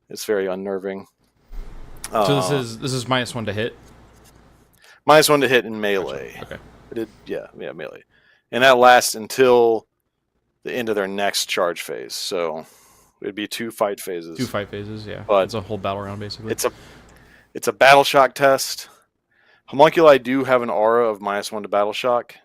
It's very unnerving. So this is -1 to hit? -1 to hit in melee. Okay. Yeah, melee. And that lasts until the end of their next charge phase. So it'd be 2 fight phases. 2 fight phases, yeah. But it's a whole battle round, basically. It's a battle shock test. Homunculi do have an aura of -1 to battle shock.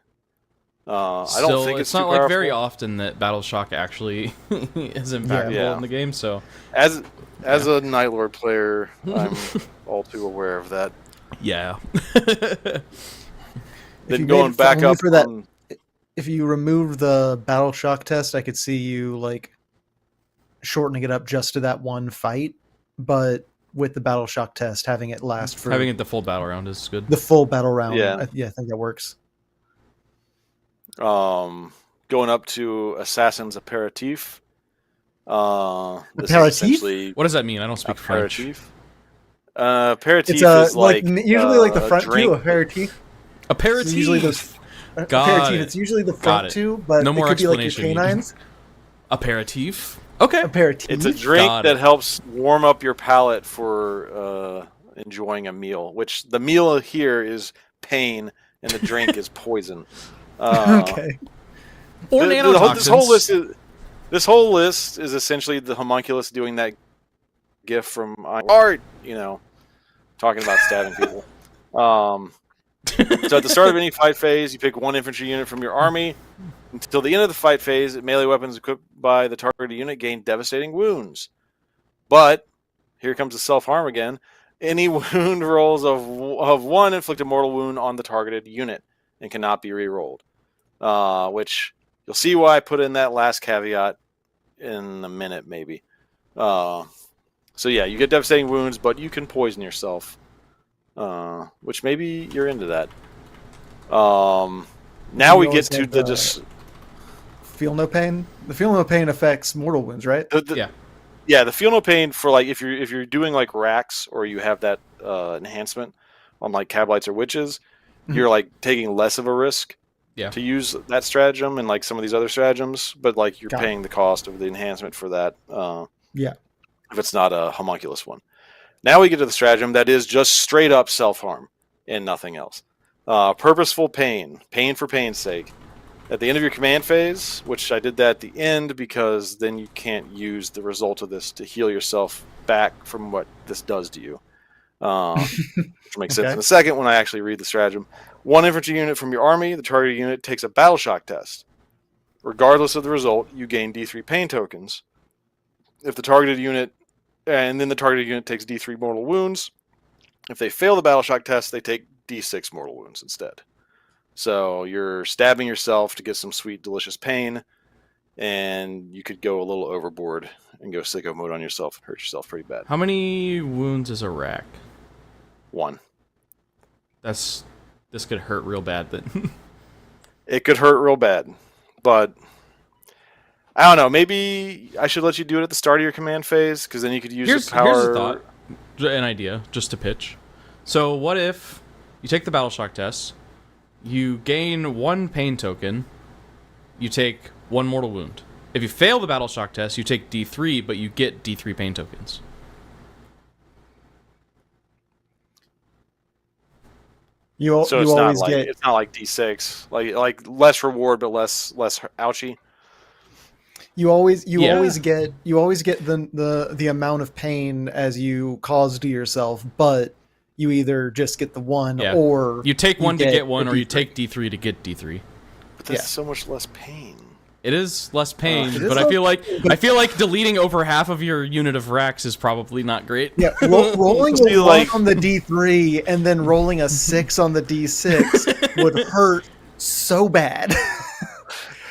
I don't think it's not too like powerful. very often that battle shock actually is impactful in the game. So as a Night Lord player, I'm all too aware of that. Yeah. Then going back up for that, if you remove the battle shock test, I could see you like shortening it up just to that one fight, but with the battle shock test, having it last for having it the full battle round is good. The full battle round, yeah, I think that works. Going up to Assassin's Aperitif. Aperitif? What does that mean? I don't speak French. Aperitif is like usually like the front drink. two. Aperitif. Aperitif. Usually those. Aperitif. It's usually the front two, but no more it could explanation. Be like your canines. Aperitif. Okay. Aperitif. It's a drink that helps warm up your palate for enjoying a meal. Which the meal here is pain, and the drink is poison. Okay. Or nanotoxins. This whole list is essentially the homunculus doing that gif from art, talking about stabbing people. So at the start of any fight phase, you pick one infantry unit from your army. Until the end of the fight phase, melee weapons equipped by the targeted unit gain devastating wounds. But here comes the self-harm again. Any wound rolls of 1 inflict a mortal wound on the targeted unit and cannot be re-rolled. Which you'll see why I put in that last caveat in a minute, maybe. So yeah, you get devastating wounds, but you can poison yourself. Which maybe you're into that. Now we get to the just feel no pain. The feel no pain affects mortal wounds, right? Yeah, the feel no pain for like if you're doing like racks or you have that enhancement on like Cablites or Witches, you're like taking less of a risk to use that stratagem and like some of these other stratagems, but like you're paying the cost of the enhancement for that. If it's not a homunculus one. Now we get to the stratagem that is just straight up self-harm and nothing else. Purposeful pain. Pain for pain's sake. At the end of your command phase, which I did that at the end because then you can't use the result of this to heal yourself back from what this does to you. Which makes sense in a second when I actually read the stratagem. One infantry unit from your army, the targeted unit takes a battle shock test. Regardless of the result, you gain D3 pain tokens. If the targeted unit, and then the targeted unit takes D3 mortal wounds. If they fail the battle shock test, they take D6 mortal wounds instead. So you're stabbing yourself to get some sweet, delicious pain, and you could go a little overboard and go sicko mode on yourself and hurt yourself pretty bad. How many wounds is a rack? 1. This could hurt real bad then. It could hurt real bad, but I don't know. Maybe I should let you do it at the start of your command phase, because then you could use the power. Here's a thought, an idea, just to pitch. So what if you take the battle shock test, you gain 1 pain token, you take 1 mortal wound. If you fail the battle shock test, you take D3, but you get D3 pain tokens. It's not like D6, like less reward but less ouchie. You always get the amount of pain as you cause to yourself, but you either just get the 1 or you take 1 to get 1, or you take D3 to get D3. But that's so much less pain. It is less pain, but I feel like deleting over half of your unit of racks is probably not great. Yeah, rolling a 1 on the D3 and then rolling a 6 on the D6 would hurt so bad.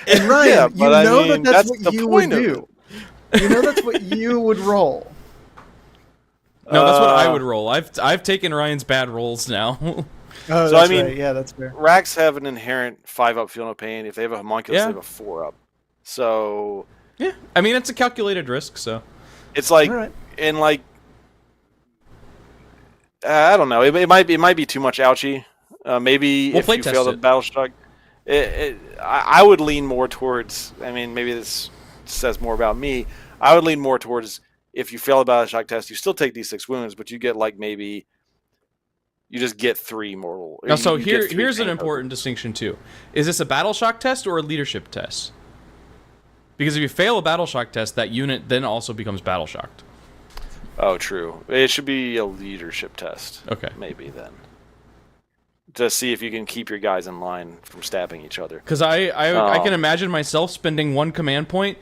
And Ryan, that's what you would do. You know that's what you would roll. No, that's what I would roll. I've taken Ryan's bad rolls now. Oh, that's right. Yeah, that's fair. Racks have an inherent 5-up feel no pain. If they have a homunculus, they have a 4-up. So yeah, I mean it's a calculated risk. So it's like, and like I don't know. It might be too much ouchie. Maybe if you fail the battle shock, I would lean more towards. I mean, maybe this says more about me. I would lean more towards if you fail the battle shock test, you still take D6 wounds, but you get like maybe. You just get 3 mortal. Now, so here's an important distinction too. Is this a battle shock test or a leadership test? Because if you fail a battle shock test, that unit then also becomes battle shocked. Oh, true. It should be a leadership test. Okay. Maybe then. To see if you can keep your guys in line from stabbing each other. Because I can imagine myself spending 1 command point,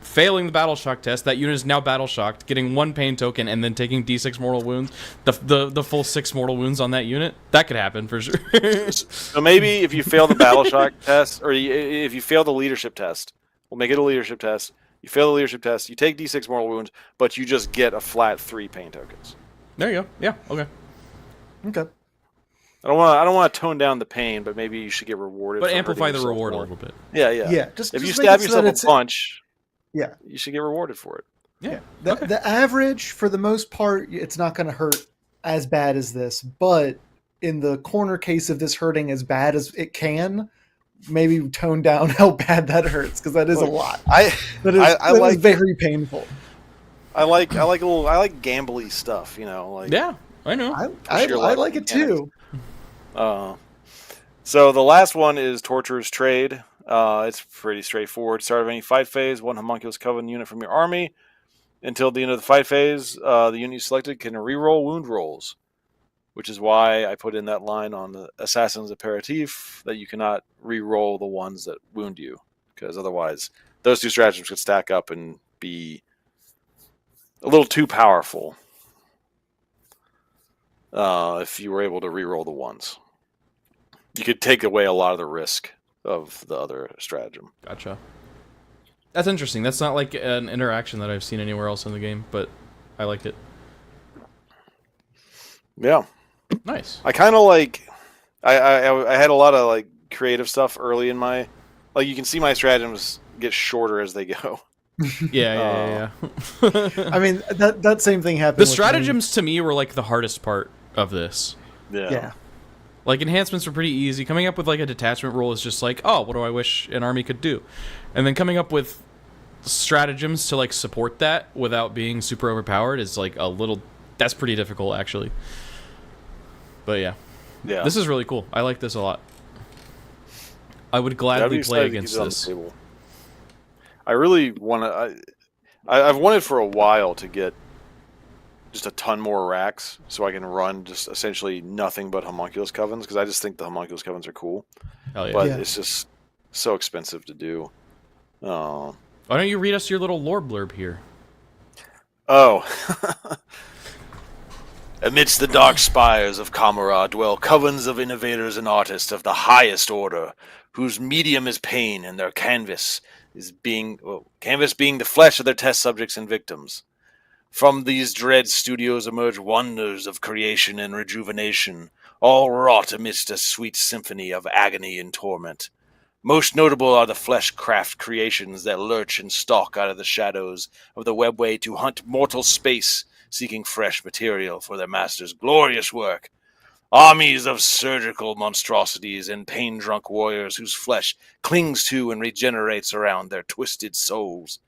failing the battle shock test. That unit is now battle shocked, getting 1 pain token, and then taking D6 mortal wounds. The full 6 mortal wounds on that unit. That could happen for sure. So maybe if you fail the battle shock test, or if you fail the leadership test, we'll make it a leadership test. You fail the leadership test, you take D6 mortal wounds, but you just get a flat 3 pain tokens. There you go. Yeah. Okay. I don't want to tone down the pain, but maybe you should get rewarded. But amplify the reward a little bit. Yeah. Just if you stab yourself a bunch. Yeah, you should get rewarded for it. Yeah. The average, for the most part, it's not going to hurt as bad as this. But in the corner case of this hurting as bad as it can, maybe tone down how bad that hurts, because that is a lot. I like very painful. I like gambly stuff. Yeah, I know. I like it too. So the last one is Torturer's Trade. It's pretty straightforward. Start of any fight phase, 1 homunculus coven unit from your army. Until the end of the fight phase, the unit you selected can reroll wound rolls, which is why I put in that line on the Assassin's Aperitif that you cannot reroll the ones that wound you, because otherwise those 2 stratagems could stack up and be a little too powerful if you were able to reroll the ones. You could take away a lot of the risk of the other stratagem. Gotcha. That's interesting. That's not like an interaction that I've seen anywhere else in the game, but I liked it. Yeah. Nice. I kind of like... I had a lot of like creative stuff early in my... Like, you can see my stratagems get shorter as they go. Yeah. I mean, that same thing happened. The stratagems to me were like the hardest part of this. Yeah. Like, enhancements were pretty easy. Coming up with like a detachment rule is just like, oh, what do I wish an army could do? And then coming up with stratagems to like support that without being super overpowered is like a little... That's pretty difficult, actually. But yeah. This is really cool. I like this a lot. I would gladly play against this. I really want to... I've wanted for a while to get just a ton more racks so I can run just essentially nothing but homunculus covens, because I just think the homunculus covens are cool. Hell yeah. But it's just so expensive to do. Why don't you read us your little lore blurb here? Oh. Amidst the dark spires of Kamara dwell covens of innovators and artists of the highest order, whose medium is pain, and their canvas being the flesh of their test subjects and victims. From these dread studios emerge wonders of creation and rejuvenation, all wrought amidst a sweet symphony of agony and torment. Most notable are the flesh-craft creations that lurch and stalk out of the shadows of the webway to hunt mortal space, seeking fresh material for their master's glorious work. Armies of surgical monstrosities and pain-drunk warriors whose flesh clings to and regenerates around their twisted souls.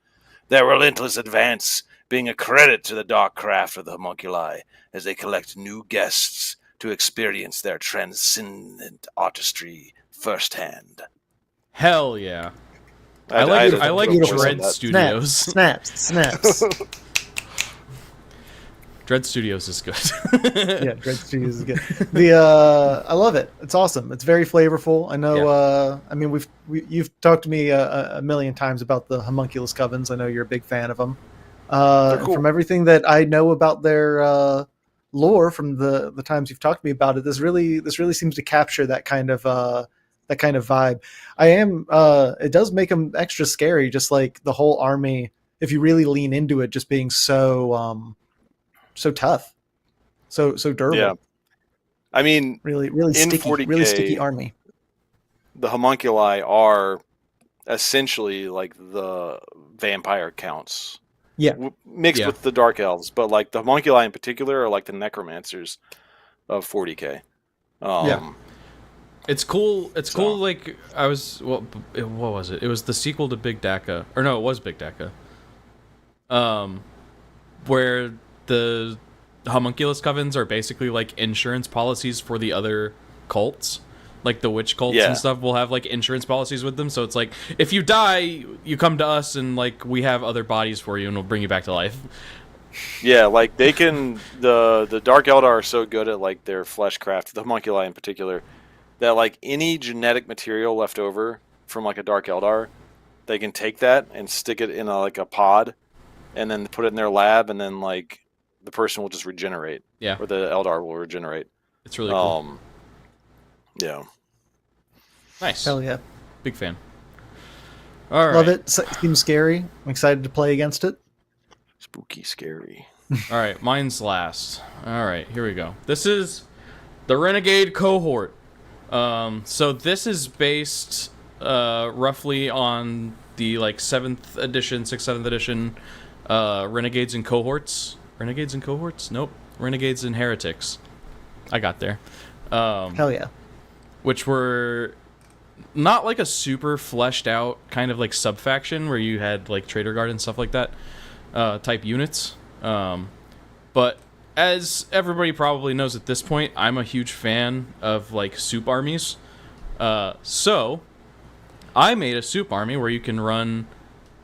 Their relentless advance being a credit to the dark craft of the homunculi as they collect new guests to experience their transcendent artistry firsthand. Hell yeah. I like Dread Studios. Snaps. Dread Studios is good. Yeah, Dread Studios is good. I love it. It's awesome. It's very flavorful. I know. Yeah. I mean, you've talked to me a million times about the homunculus covens. I know you're a big fan of them. Cool. From everything that I know about their lore, from the times you've talked to me about it, this really seems to capture that kind of vibe. It does make them extra scary, just like the whole army. If you really lean into it, just being so tough, so durable. Yeah, I mean, really in sticky, 40K, really sticky army. The homunculi are essentially like the vampire counts, mixed with the dark elves. But like the homunculi in particular are like the necromancers of 40K. It's cool. It's cool. Like what was it? It was the sequel to Big Daka, or no, it was Big Daka. Where the homunculus covens are basically like insurance policies for the other cults, like the witch cults and stuff will have like insurance policies with them. So it's like, if you die, you come to us and like we have other bodies for you and we'll bring you back to life. Yeah, like they can, the Dark Eldar are so good at like their fleshcraft, the homunculi in particular, that like any genetic material left over from like a Dark Eldar, they can take that and stick it in a pod and then put it in their lab, and then like the person will just regenerate. Yeah. Or the Eldar will regenerate. It's really cool. Yeah. Nice. Hell yeah. Big fan. All right. Love it. Seems scary. I'm excited to play against it. Spooky scary. All right. Mine's last. All right. Here we go. This is the Renegade Cohort. So this is based roughly on the like 7th edition, 6th, 7th edition Renegades and Cohorts. Renegades and Cohorts? Nope. Renegades and Heretics. I got there. Hell yeah. Which were not like a super fleshed out kind of like sub-faction where you had like Traitor Guard and stuff like that type units. But as everybody probably knows at this point, I'm a huge fan of like soup armies. So I made a soup army where you can run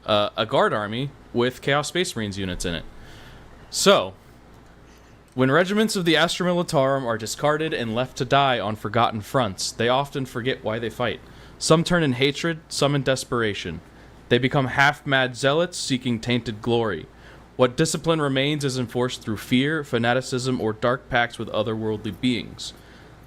a guard army with Chaos Space Marines units in it. So, when regiments of the Astra Militarum are discarded and left to die on forgotten fronts, they often forget why they fight. Some turn in hatred, some in desperation. They become half-mad zealots seeking tainted glory. What discipline remains is enforced through fear, fanaticism, or dark pacts with otherworldly beings.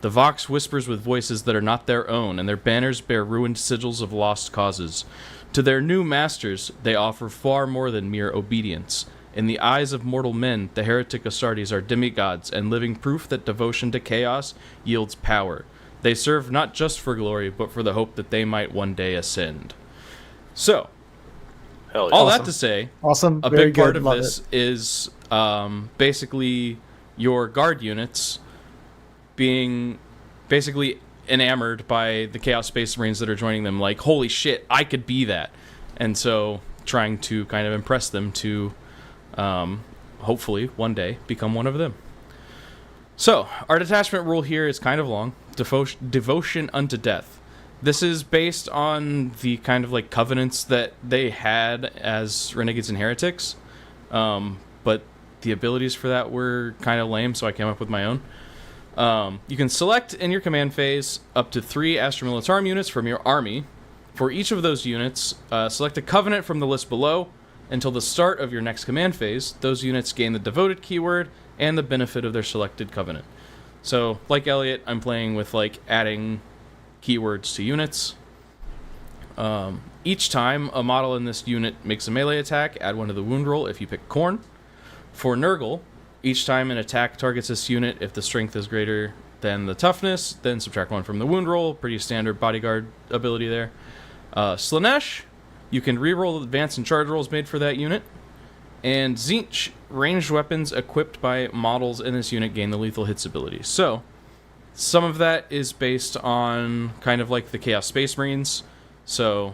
The Vox whispers with voices that are not their own, and their banners bear ruined sigils of lost causes. To their new masters, they offer far more than mere obedience. In the eyes of mortal men, the heretic Astartes are demigods and living proof that devotion to chaos yields power. They serve not just for glory, but for the hope that they might one day ascend. So, all that to say, a big part of this is basically your guard units being basically enamored by the Chaos Space Marines that are joining them, like, holy shit, I could be that. And so trying to kind of impress them to hopefully one day become one of them. So our detachment rule here is kind of long. Devotion unto death. This is based on the kind of like covenants that they had as Renegades and Heretics, but the abilities for that were kind of lame, so I came up with my own. You can select in your command phase up to 3 Astra Militarum units from your army. For each of those units, select a covenant from the list below. Until the start of your next command phase, those units gain the devoted keyword and the benefit of their selected covenant. So, like Elliot, I'm playing with like adding keywords to units. Each time a model in this unit makes a melee attack, add 1 to the wound roll if you pick Khorne. For Nurgle, each time an attack targets this unit, if the strength is greater than the toughness, then subtract 1 from the wound roll. Pretty standard bodyguard ability there. Slaanesh, you can reroll advance and charge rolls made for that unit. And Tzeentch, ranged weapons equipped by models in this unit gain the lethal hits ability. So, some of that is based on kind of like the Chaos Space Marines. So,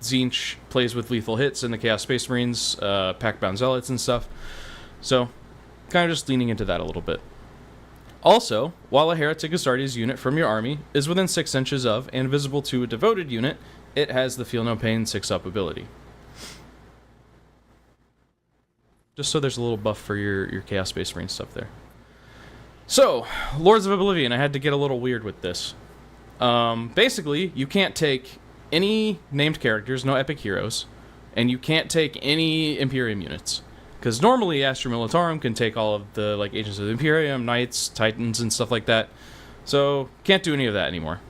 Tzeentch plays with lethal hits in the Chaos Space Marines, Pack-Bound Zealots and stuff. So, kind of just leaning into that a little bit. Also, while a Heretic Astartes unit from your army is within 6 inches of and visible to a devoted unit, it has the Feel No Pain 6-up ability. Just so there's a little buff for your Chaos Space Marine stuff there. So, Lords of Oblivion, I had to get a little weird with this. Basically, you can't take any named characters, no epic heroes, and you can't take any Imperium units. Because normally Astra Militarum can take all of the like Agents of the Imperium, Knights, Titans, and stuff like that. So, can't do any of that anymore.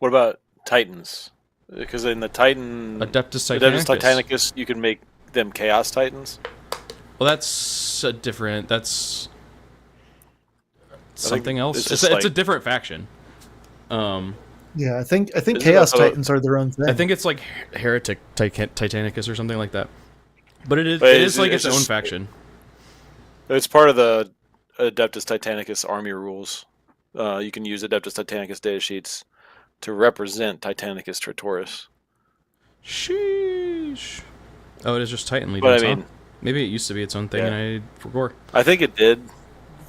What about Titans? Because in the Adeptus Titanicus, you can make them Chaos Titans. Well, that's a different. That's something else. It's a different faction. Yeah, I think Chaos Titans are their own thing. I think it's like Heretic Titanicus or something like that. But it is like its own faction. It's part of the Adeptus Titanicus army rules. You can use Adeptus Titanicus data sheets to represent Titanicus Tritoris. Sheesh. Oh, it is just Titan Legions, I mean, huh? Maybe it used to be its own thing, and I forgot. I think it did,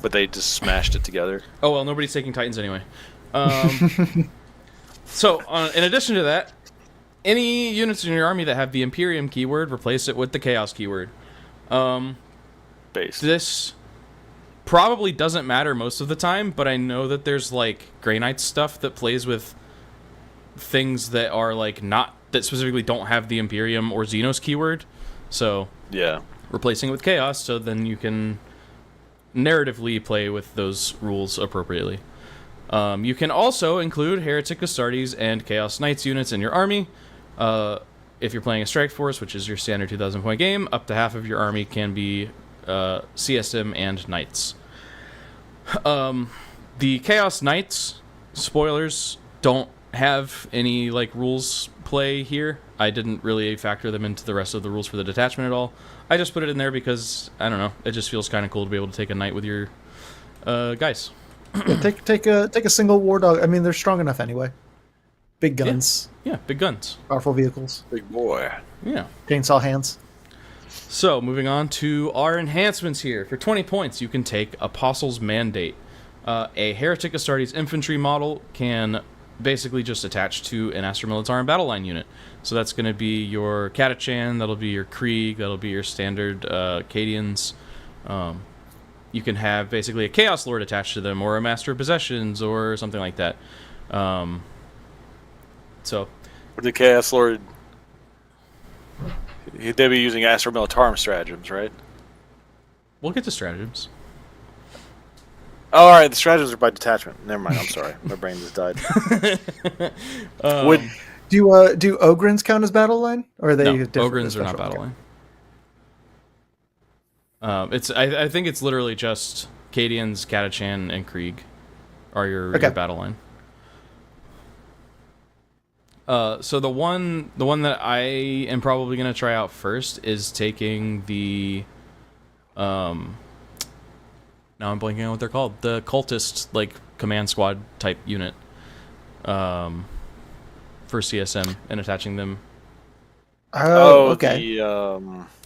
but they just smashed it together. Oh, well, nobody's taking Titans anyway. So, in addition to that, any units in your army that have the Imperium keyword, replace it with the Chaos keyword. This probably doesn't matter most of the time, but I know that there's, like, Grey Knight stuff that plays with things that are, like, that specifically don't have the Imperium or Xenos keyword. So, yeah, replacing it with Chaos, so then you can narratively play with those rules appropriately. You can also include Heretic Astartes and Chaos Knights units in your army. If you're playing a Strike Force, which is your standard 2,000 point game, up to half of your army can be CSM and Knights. The Chaos Knights, spoilers, don't have any like rules play here. I didn't really factor them into the rest of the rules for the detachment at all. I just put it in there because, I don't know, it just feels kind of cool to be able to take a knight with your guys. Yeah, take a single war dog. I mean, they're strong enough anyway. Big guns. Yeah, big guns. Powerful vehicles. Big boy. Yeah. Chainsaw hands. So, moving on to our enhancements here. For 20 points, you can take Apostle's Mandate. A Heretic Astartes infantry model can basically just attach to an Astra Militarum battle line unit. So that's going to be your Catachan, that'll be your Krieg, that'll be your standard Cadians. You can have basically a Chaos Lord attached to them, or a Master of Possessions, or something like that. So, the Chaos Lord, they'd be using Astra Militarum stratagems, right? We'll get to stratagems. Oh, all right, the stratagems are by detachment. Never mind. I'm sorry, my brain just died. Do Ogryns count as battle line, or are they? No, Ogryns are not battle line. I think it's literally just Cadians, Catachan, and Krieg are your battle line. So the one that I am probably gonna try out first is taking the now I'm blanking on what they're called. The cultist like command squad type unit for CSM and attaching them. Oh, okay.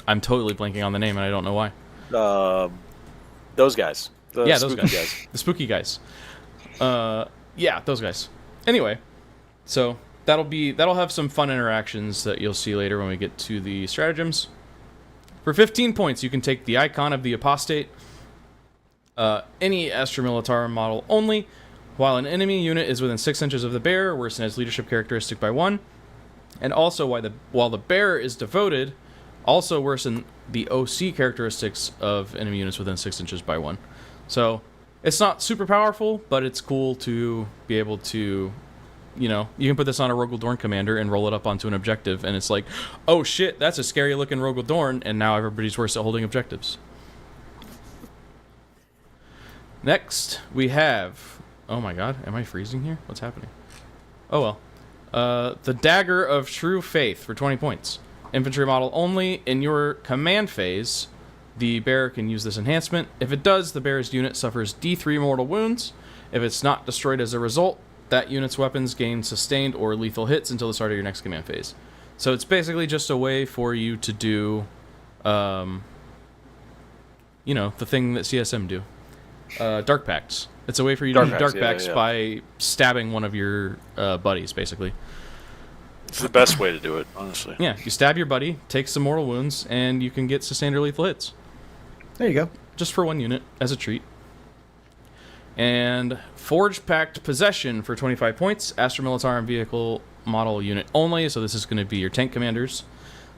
I'm totally blanking on the name and I don't know why. Those guys. Those guys. The spooky guys. Those guys. Anyway, so that'll have some fun interactions that you'll see later when we get to the stratagems. For 15 points, you can take the Icon of the Apostate, any Astra Militarum model only, while an enemy unit is within 6 inches of the bearer, worsen its leadership characteristic by 1, and also while the bearer is devoted, Also worsen the OC characteristics of enemy units within 6 inches by 1. So it's not super powerful, but it's cool to be able to, you know, you can put this on a Rogel Dorn commander and roll it up onto an objective, and it's like, oh shit, that's a scary looking Rogel Dorn, and now everybody's worse at holding objectives. Next, we have... Oh my god, am I freezing here? What's happening? Oh well. The Dagger of True Faith for 20 points. Infantry model only. In your command phase, the bearer can use this enhancement. If it does, the bearer's unit suffers D3 mortal wounds. If it's not destroyed as a result, that unit's weapons gain sustained or lethal hits until the start of your next command phase. So it's basically just a way for you to do, you know, the thing that CSM do. Dark Pacts. It's a way for you to do Dark Pacts by stabbing one of your buddies, basically. It's the best way to do it, honestly. Yeah, you stab your buddy, take some mortal wounds, and you can get sustained or lethal hits. There you go. Just for 1 unit, as a treat. And Forge Pact Possession for 25 points. Astra Militarum vehicle model unit only, so this is going to be your tank commanders.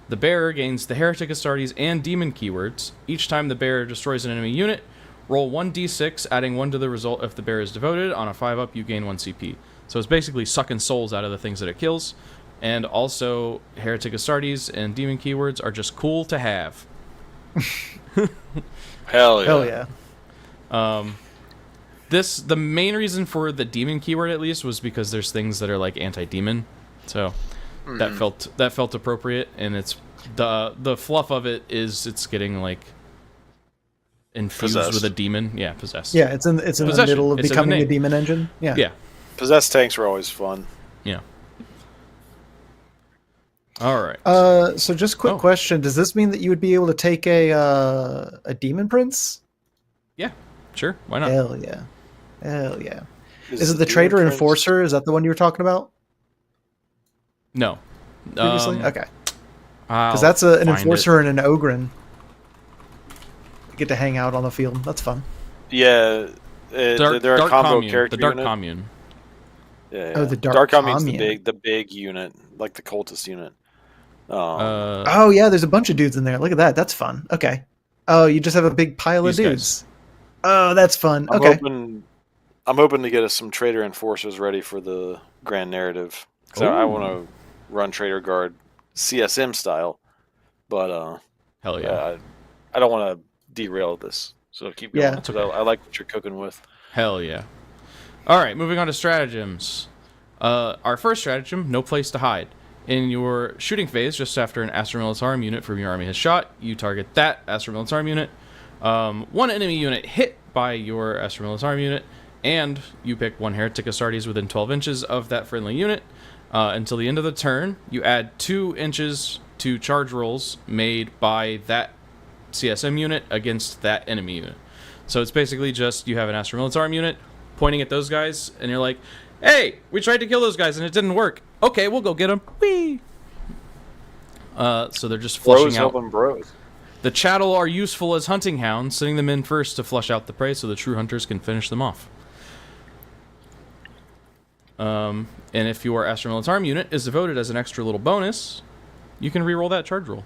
The bearer gains the Heretic Astartes and Demon keywords. Each time the bearer destroys an enemy unit, roll 1d6, adding 1 to the result if the bearer is devoted. On a 5-up, you gain 1 CP. So it's basically sucking souls out of the things that it kills. And also, Heretic Astartes and Demon keywords are just cool to have. Hell yeah. Hell yeah. The main reason for the Demon keyword, at least, was because there's things that are like anti-demon. So that felt appropriate, and it's the fluff of it is it's getting like infused with a demon. Yeah, possessed. Yeah, it's in the middle of becoming a demon engine. Yeah. Yeah. Possessed tanks are always fun. Yeah. All right. So just quick question: does this mean that you would be able to take a demon prince? Yeah. Sure. Why not? Hell yeah. Hell yeah. Is it the Traitor Enforcer? Is that the one you were talking about? No. Previously? Okay. Because that's an Enforcer and an Ogren. You get to hang out on the field. That's fun. Yeah. They're a combo Commune, character The Dark unit. Commune. Yeah, yeah. Oh, the Dark Commune's Commune. the big unit, like the cultist unit. Oh, yeah, there's a bunch of dudes in there. Look at that. That's fun. Okay. Oh, you just have a big pile of dudes. Oh, that's fun. Okay. I'm hoping to get us some Traitor Enforcers ready for the Grand Narrative. So I want to run Traitor Guard CSM style, but hell yeah, I don't want to derail this. So keep going. Yeah, I like what you're cooking with. Hell yeah. All right, moving on to stratagems. Our first stratagem: no place to hide. In your shooting phase, just after an Astra Militarum unit from your army has shot, you target that Astra Militarum unit. One enemy unit hit by your Astra Militarum unit, and you pick 1 Heretic Astartes within 12 inches of that friendly unit. Until the end of the turn, you add 2 inches to charge rolls made by that CSM unit against that enemy unit. So it's basically just you have an Astra Militarum unit pointing at those guys, and you're like, hey, we tried to kill those guys and it didn't work. Okay, we'll go get them. Whee! So they're just flushing out. Bros. The chattel are useful as hunting hounds, sending them in first to flush out the prey so the true hunters can finish them off. And if your Astra Militarum unit is devoted as an extra little bonus, you can reroll that charge roll.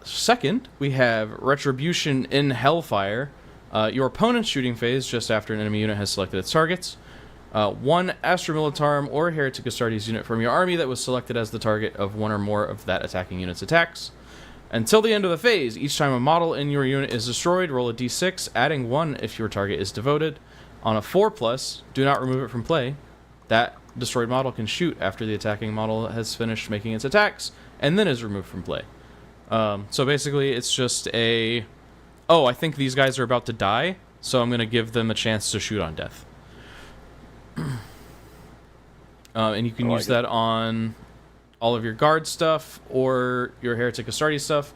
Second, we have Retribution in Hellfire. Your opponent's shooting phase, just after an enemy unit has selected its targets. 1 Astra Militarum or Heretic Astartes unit from your army that was selected as the target of 1 or more of that attacking unit's attacks. Until the end of the phase, each time a model in your unit is destroyed, roll a d6, adding 1 if your target is devoted. On a 4+, do not remove it from play. That destroyed model can shoot after the attacking model has finished making its attacks, and then is removed from play. So basically, it's just a... Oh, I think these guys are about to die, so I'm going to give them a chance to shoot on death. And you can use that on all of your guard stuff or your Heretic Astartes stuff.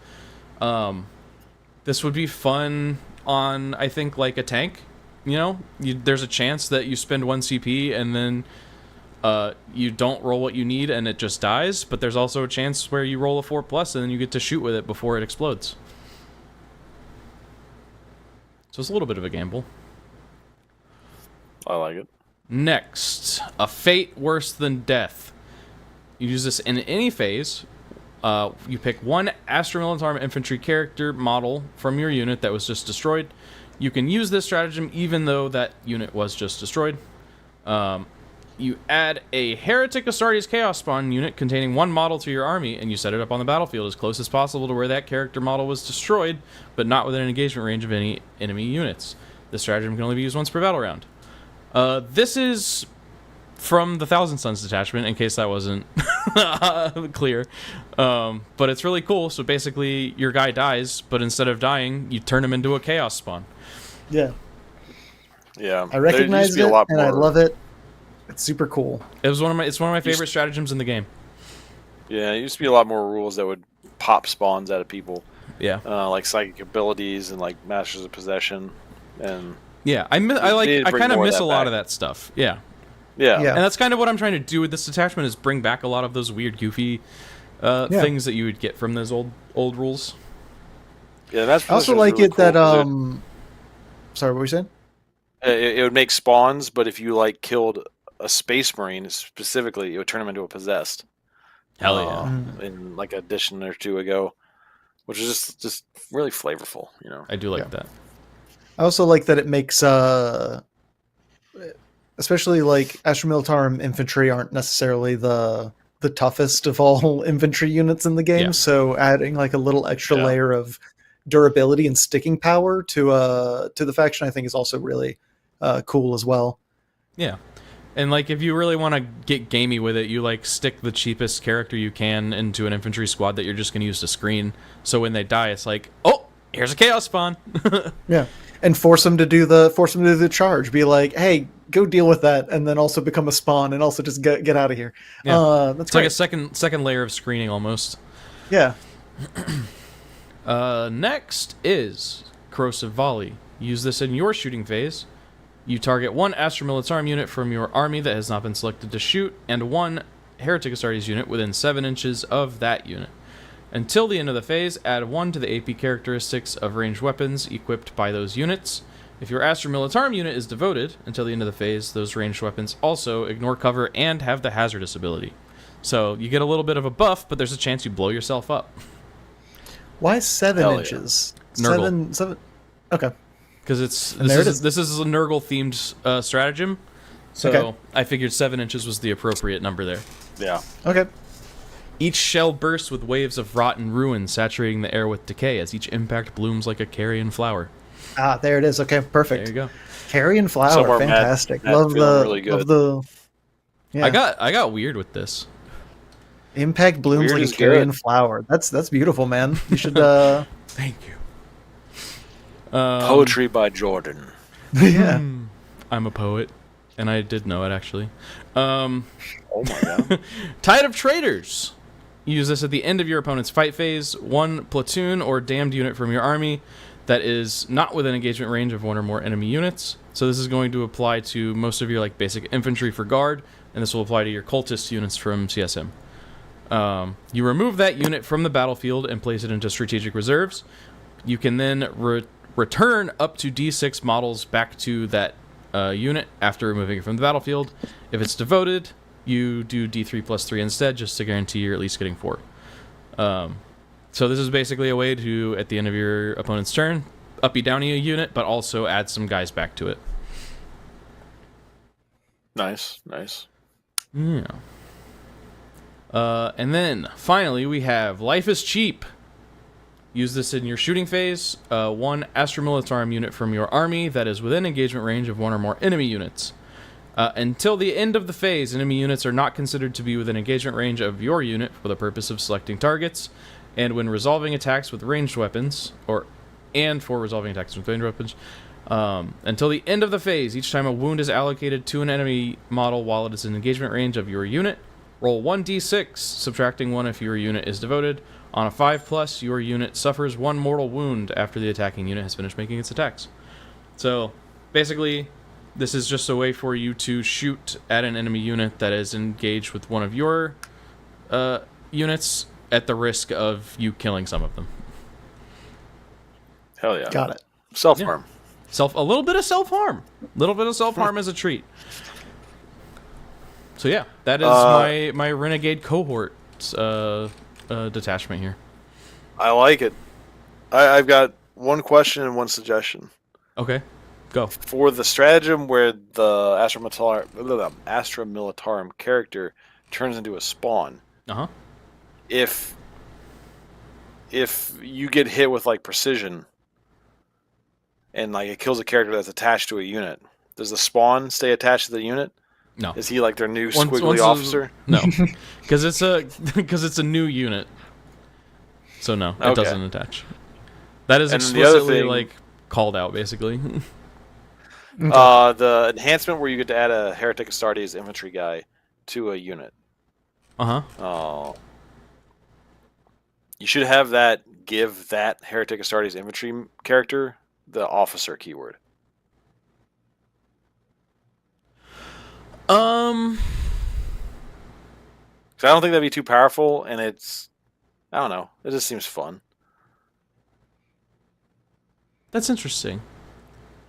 This would be fun on, I think, like a tank. You know, there's a chance that you spend 1 CP and then you don't roll what you need and it just dies. But there's also a chance where you roll a 4+ and then you get to shoot with it before it explodes. So it's a little bit of a gamble. I like it. Next, a fate worse than death. You use this in any phase. You pick one Astra Militarum infantry character model from your unit that was just destroyed. You can use this stratagem even though that unit was just destroyed. You add a Heretic Astartes Chaos Spawn unit containing one model to your army, and you set it up on the battlefield as close as possible to where that character model was destroyed, but not within an engagement range of any enemy units. This stratagem can only be used once per battle round. This is from the Thousand Suns detachment, in case that wasn't clear. But it's really cool. So basically, your guy dies, but instead of dying, you turn him into a Chaos Spawn. Yeah. Yeah. I recognize it, and I love it. It's super cool. It's one of my favorite stratagems in the game. Yeah, it used to be a lot more rules that would pop spawns out of people. Yeah. Like psychic abilities and like Masters of Possession, and yeah, I kind of miss a lot of that stuff. Yeah. Yeah. And that's kind of what I'm trying to do with this detachment is bring back a lot of those weird, goofy things that you would get from those old rules. Yeah, that's I also like really it cool that sorry, what were you saying? It would make spawns, but if you like killed a Space Marine specifically, it would turn him into a possessed. Hell yeah! In like an edition or two ago, which is just really flavorful, you know. I do like that. I also like that it makes, especially like Astra Militarum infantry aren't necessarily the toughest of all infantry units in the game. So adding like a little extra layer of durability and sticking power to the faction, I think, is also really cool as well. Yeah. And like if you really want to get gamey with it, you like stick the cheapest character you can into an infantry squad that you're just going to use to screen. So when they die, it's like, oh, here's a Chaos Spawn. Yeah, and force them to do the charge. Be like, hey, go deal with that, and then also become a spawn, and also just get out of here. Yeah. That's great. Like a second layer of screening almost. Yeah. Next is Corrosive Volley. Use this in your shooting phase. You target one Astra Militarum unit from your army that has not been selected to shoot, and one Heretic Astartes unit within 7 inches of that unit. Until the end of the phase, add 1 to the AP characteristics of ranged weapons equipped by those units. If your Astra Militarum unit is devoted until the end of the phase, those ranged weapons also ignore cover and have the hazardous ability. So you get a little bit of a buff, but there's a chance you blow yourself up. Why 7 inches? Nurgle. 7. Okay. Because this is a Nurgle themed stratagem, so I figured 7 inches was the appropriate number there. Yeah. Okay. Each shell bursts with waves of rot and ruin, saturating the air with decay as each impact blooms like a carrion flower. Ah, there it is. Okay, perfect. There you go. Carrion flower, somewhere fantastic. Matt love the really good. love the. Yeah. I got weird with this. Impact blooms Weird like a carrion flower. That's beautiful, man. You should. Thank you. Poetry by Jordan. Yeah. I'm a poet, and I did know it, actually. Oh my god. Tide of Traitors. Use this at the end of your opponent's fight phase. 1 platoon or damned unit from your army that is not within engagement range of 1 or more enemy units. So this is going to apply to most of your like basic infantry for guard, and this will apply to your cultist units from CSM. You remove that unit from the battlefield and place it into strategic reserves. You can then return up to D6 models back to that unit after removing it from the battlefield. If it's devoted, you do D3 plus 3 instead, just to guarantee you're at least getting 4. So this is basically a way to, at the end of your opponent's turn, uppy downy a unit, but also add some guys back to it. Nice. Yeah. And then, finally, we have Life is Cheap. Use this in your shooting phase. 1 Astra Militarum unit from your army that is within engagement range of 1 or more enemy units. Until the end of the phase, enemy units are not considered to be within engagement range of your unit for the purpose of selecting targets. And when resolving attacks with ranged weapons, until the end of the phase, each time a wound is allocated to an enemy model while it is in engagement range of your unit, roll 1d6, subtracting 1 if your unit is devoted. On a 5+, your unit suffers 1 mortal wound after the attacking unit has finished making its attacks. So, basically, this is just a way for you to shoot at an enemy unit that is engaged with one of your units at the risk of you killing some of them. Hell yeah. Got it. Self-harm. Yeah. A little bit of self-harm. A little bit of self-harm as a treat. So yeah, that is my Renegade cohort detachment here. I like it. I've got one question and one suggestion. Okay, go. For the stratagem where the Astra Militarum character turns into a spawn. Uh-huh. If you get hit with like precision and like it kills a character that's attached to a unit, does the spawn stay attached to the unit? No. Is he like their new squiggly officer? No, because it's a new unit. So no, it doesn't attach. That is explicitly like called out, basically. The enhancement where you get to add a Heretic Astartes infantry guy to a unit. Uh-huh. You should have that give that Heretic Astartes infantry character the officer keyword. Because I don't think that'd be too powerful, and I don't know. It just seems fun. That's interesting.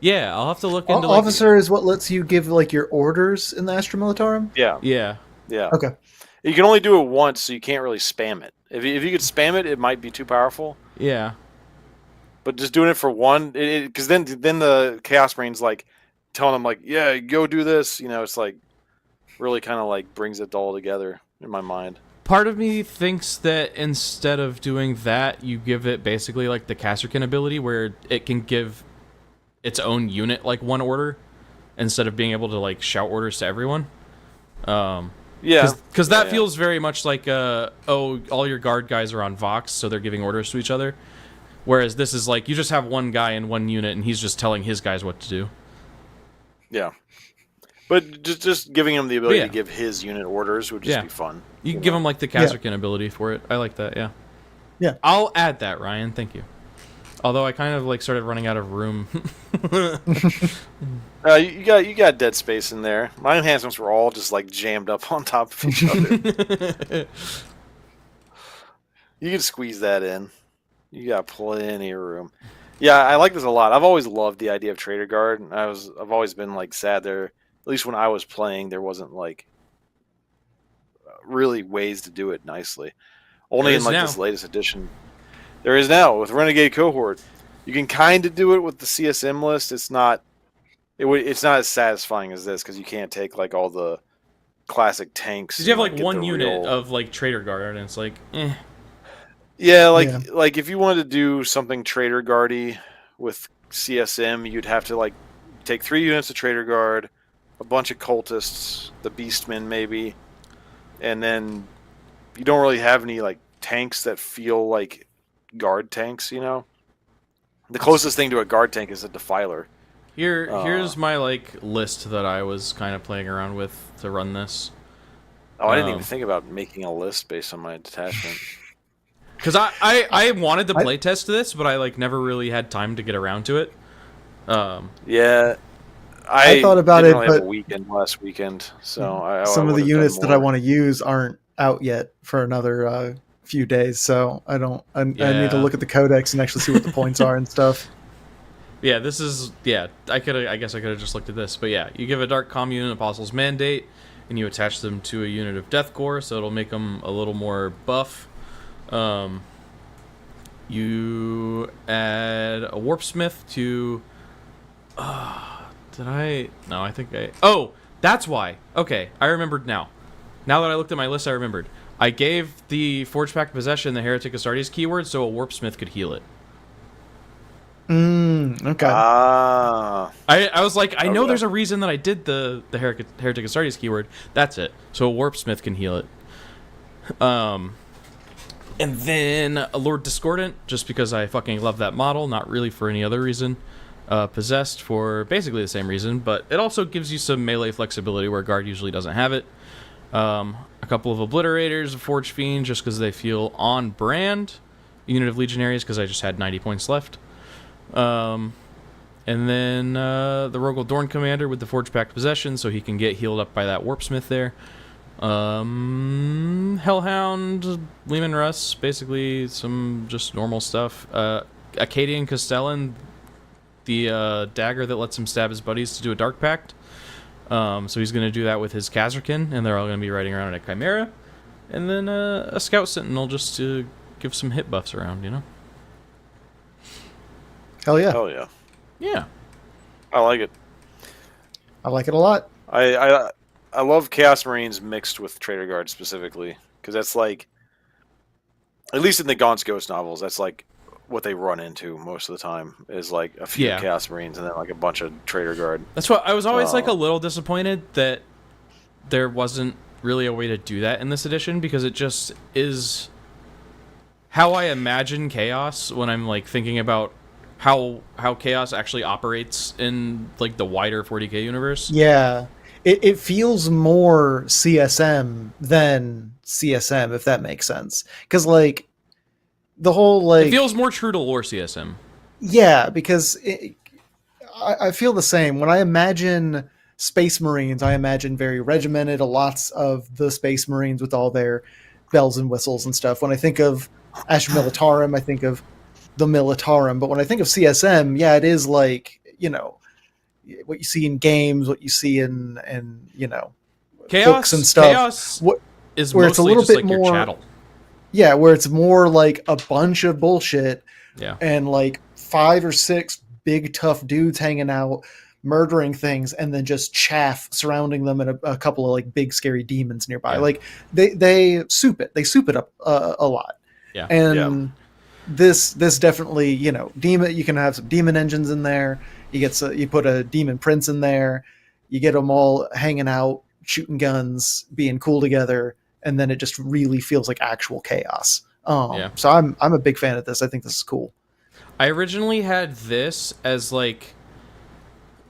Yeah, I'll have to look into. Officer is what lets you give like your orders in the Astra Militarum. Yeah. Yeah. Okay. You can only do it once, so you can't really spam it. If you could spam it, it might be too powerful. Yeah. But just doing it for one, because then the Chaos Marines like telling them like, yeah, go do this. It's like really kind of like brings it all together in my mind. Part of me thinks that instead of doing that, you give it basically like the Kasrkin ability, where it can give its own unit like one order instead of being able to like shout orders to everyone. Yeah, because that feels very much like all your guard guys are on Vox, so they're giving orders to each other. Whereas this is like you just have one guy in one unit, and he's just telling his guys what to do. Yeah, but just giving him the ability to give his unit orders would just be fun. You can give him like the Kasrkin ability for it. I like that. Yeah. Yeah. I'll add that, Ryan. Thank you. Although I kind of like started running out of room. You got dead space in there. My enhancements were all just like jammed up on top of each other. You can squeeze that in. You got plenty of room. Yeah, I like this a lot. I've always loved the idea of Trader Guard. I've always been like sad there. At least when I was playing, there wasn't like really ways to do it nicely. Only in like this latest edition. There is now with Renegade Cohort. You can kind of do it with the CSM list. It's not as satisfying as this because you can't take like all the classic tanks. You have like one unit of like Trader Guard, and it's like, eh. Yeah, like if you wanted to do something Trader Guardy with CSM, you'd have to like take 3 units of Trader Guard, a bunch of cultists, the Beastmen maybe, and then you don't really have any like tanks that feel like guard tanks. The closest thing to a guard tank is a Defiler. Here's my like list that I was kind of playing around with to run this. I didn't even think about making a list based on my detachment. Because I wanted to playtest this, but I like never really had time to get around to it. Yeah, I thought about it, but have a weekend last weekend, so some of the units that I want to use aren't out yet for another few days. So I need to look at the codex and actually see what the points are and stuff. Yeah, this is I guess I could have just looked at this, but yeah, you give a Dark Comm unit Apostle's Mandate, and you attach them to a unit of Death Corps, so it'll make them a little more buff. You add a Warpsmith to. Oh, that's why. Okay, I remembered now. Now that I looked at my list, I remembered. I gave the Forge Pack Possession the Heretic Astartes keyword so a Warpsmith could heal it. Okay. I was like, I know there's a reason that I did the Heretic Astartes keyword. That's it. So a Warpsmith can heal it. And then a Lord Discordant, just because I fucking love that model, not really for any other reason. Possessed for basically the same reason, but it also gives you some melee flexibility where Guard usually doesn't have it. A couple of Obliterators, a Forge Fiend, just because they feel on brand. A unit of Legionaries, because I just had 90 points left. And then the Rogel Dorn Commander with the Forge Pact Possession, so he can get healed up by that Warpsmith there. Hellhound, Lehman Russ, basically some just normal stuff. Acadian Castellan, the dagger that lets him stab his buddies to do a Dark Pact. So he's going to do that with his Kazrakin, and they're all going to be riding around in a Chimera. And then a Scout Sentinel just to give some hit buffs around, you know? Hell yeah. Hell yeah. Yeah. I like it. I like it a lot. I love Chaos Marines mixed with Trader Guard specifically, because that's like, at least in the Gaunt's Ghost novels, that's like what they run into most of the time, is like a few Chaos Marines and then like a bunch of Trader Guard. That's what I was always like a little disappointed that there wasn't really a way to do that in this edition, because it just is how I imagine Chaos when I'm like thinking about how Chaos actually operates in like the wider 40k universe. Yeah. It feels more CSM than CSM, if that makes sense. Because, like, the whole, like... It feels more true to lore CSM. Yeah, because I feel the same. When I imagine Space Marines, I imagine very regimented, lots of the Space Marines with all their bells and whistles and stuff. When I think of Astra Militarum, I think of the Militarum. But when I think of CSM, yeah, it is like, you know, what you see in games, what you see in you know, Chaos, books and stuff. Chaos is where it's a little bit like more, your chattel. Yeah, where it's more like a bunch of bullshit. Yeah. And like 5 or 6 big tough dudes hanging out, murdering things, and then just chaff surrounding them and a couple of like big scary demons nearby. Yeah. Like they soup it up a lot. Yeah. And this definitely, you know, demon. You can have some demon engines in there. You put a demon prince in there. You get them all hanging out, shooting guns, being cool together, and then it just really feels like actual chaos. So I'm a big fan of this. I think this is cool. I originally had this as like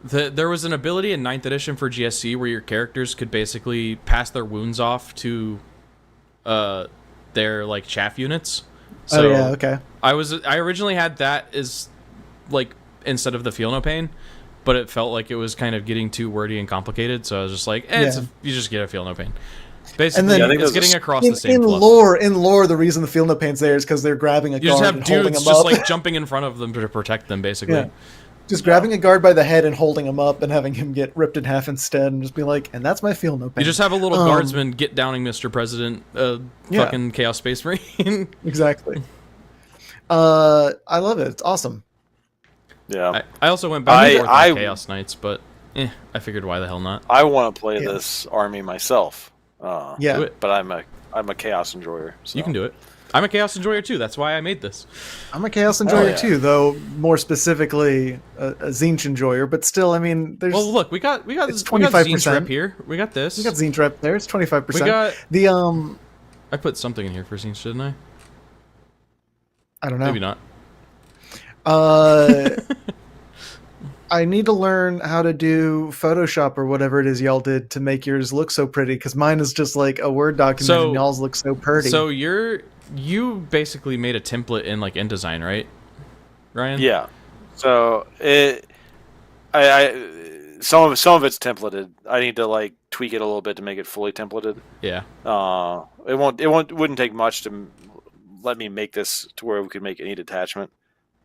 there was an ability in 9th edition for GSC where your characters could basically pass their wounds off to their like chaff units. So okay. I originally had that as like instead of the feel no pain, but it felt like it was kind of getting too wordy and complicated, so I was just like, you just get a feel no pain. Basically, and then, it's getting across the same fluff. In lore, the reason the feel no pain's there is because they're grabbing a guard and holding them up. You just have dudes just like jumping in front of them to protect them, basically. Yeah. Just grabbing a guard by the head and holding him up and having him get ripped in half instead, and just be like, and that's my feel no pain. You just have a little guardsman get downing Mr. President, fucking Chaos Space Marine. Exactly. I love it. It's awesome. Yeah. I also went back and forth on Chaos Knights, but I figured why the hell not. I want to play this army myself. But I'm a Chaos enjoyer. So. You can do it. I'm a Chaos enjoyer too. That's why I made this. I'm a Chaos enjoyer too, though more specifically a Tzeentch enjoyer. But still, I mean, there's. Well, look, we got it's 25% rep here. We got this. We got Tzeentch rep there. It's 25%. We got the I put something in here for Tzeentch, didn't I? I don't know. Maybe not. I need to learn how to do Photoshop or whatever it is y'all did to make yours look so pretty, because mine is just like a Word document and y'all's look so pretty. So you basically made a template in like InDesign, right, Ryan? Yeah. So some of it's templated. I need to like tweak it a little bit to make it fully templated. Yeah. It wouldn't take much to let me make this to where we could make any detachment,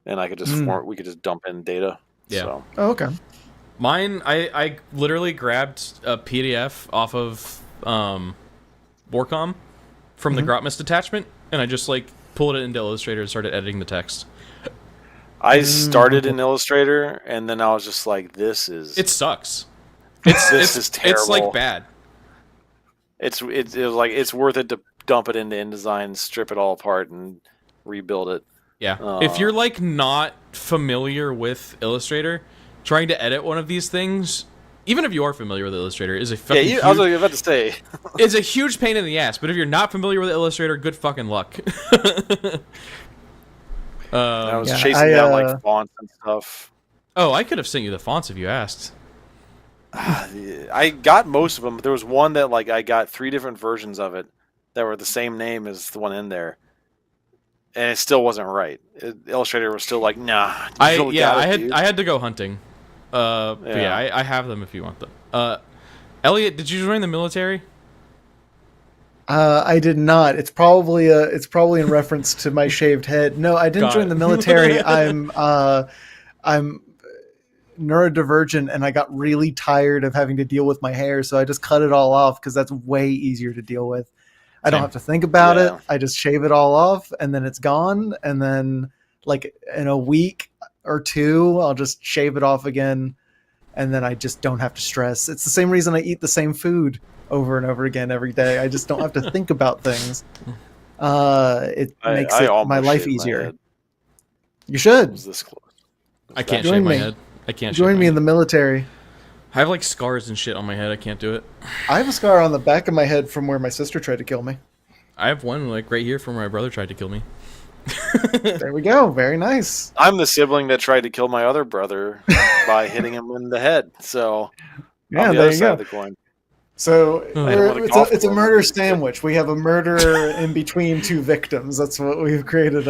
and I could just we could just dump in data. Yeah. So. Oh, okay. Mine, I literally grabbed a PDF off of Warcom from the Grotmist detachment, and I just like pulled it into Illustrator and started editing the text. I started in Illustrator, and then I was just like, "This is." It sucks. This is terrible. It's like bad. It's like it's worth it to dump it into InDesign, strip it all apart, and rebuild it. Yeah. If you're like not familiar with Illustrator, trying to edit one of these things, even if you are familiar with Illustrator, is a fucking huge, I was about to say it's a huge pain in the ass. But if you're not familiar with Illustrator, good fucking luck. I was chasing down like fonts and stuff. Oh, I could have sent you the fonts if you asked. I got most of them, but there was one that like I got 3 different versions of it that were the same name as the one in there. And it still wasn't right. Illustrator was still like, nah. I had to go hunting. But I have them if you want them. Elliot, did you join the military? I did not. It's probably in reference to my shaved head. No, I didn't join the military. I'm neurodivergent, and I got really tired of having to deal with my hair, so I just cut it all off because that's way easier to deal with. I don't have to think about it. I just shave it all off, and then it's gone. And then, like in a week or two, I'll just shave it off again, and then I just don't have to stress. It's the same reason I eat the same food over and over again every day. I just don't have to think about things. It makes my life easier. You should. This close. I can't shave my head. I can't join me in the military. I have like scars and shit on my head. I can't do it. I have a scar on the back of my head from where my sister tried to kill me. I have one like right here from where my brother tried to kill me. There we go. Very nice. I'm the sibling that tried to kill my other brother by hitting him in the head. So yeah, on the there other you side go. of the coin. So it's a murder sandwich. We have a murderer in between two victims. That's what we've created.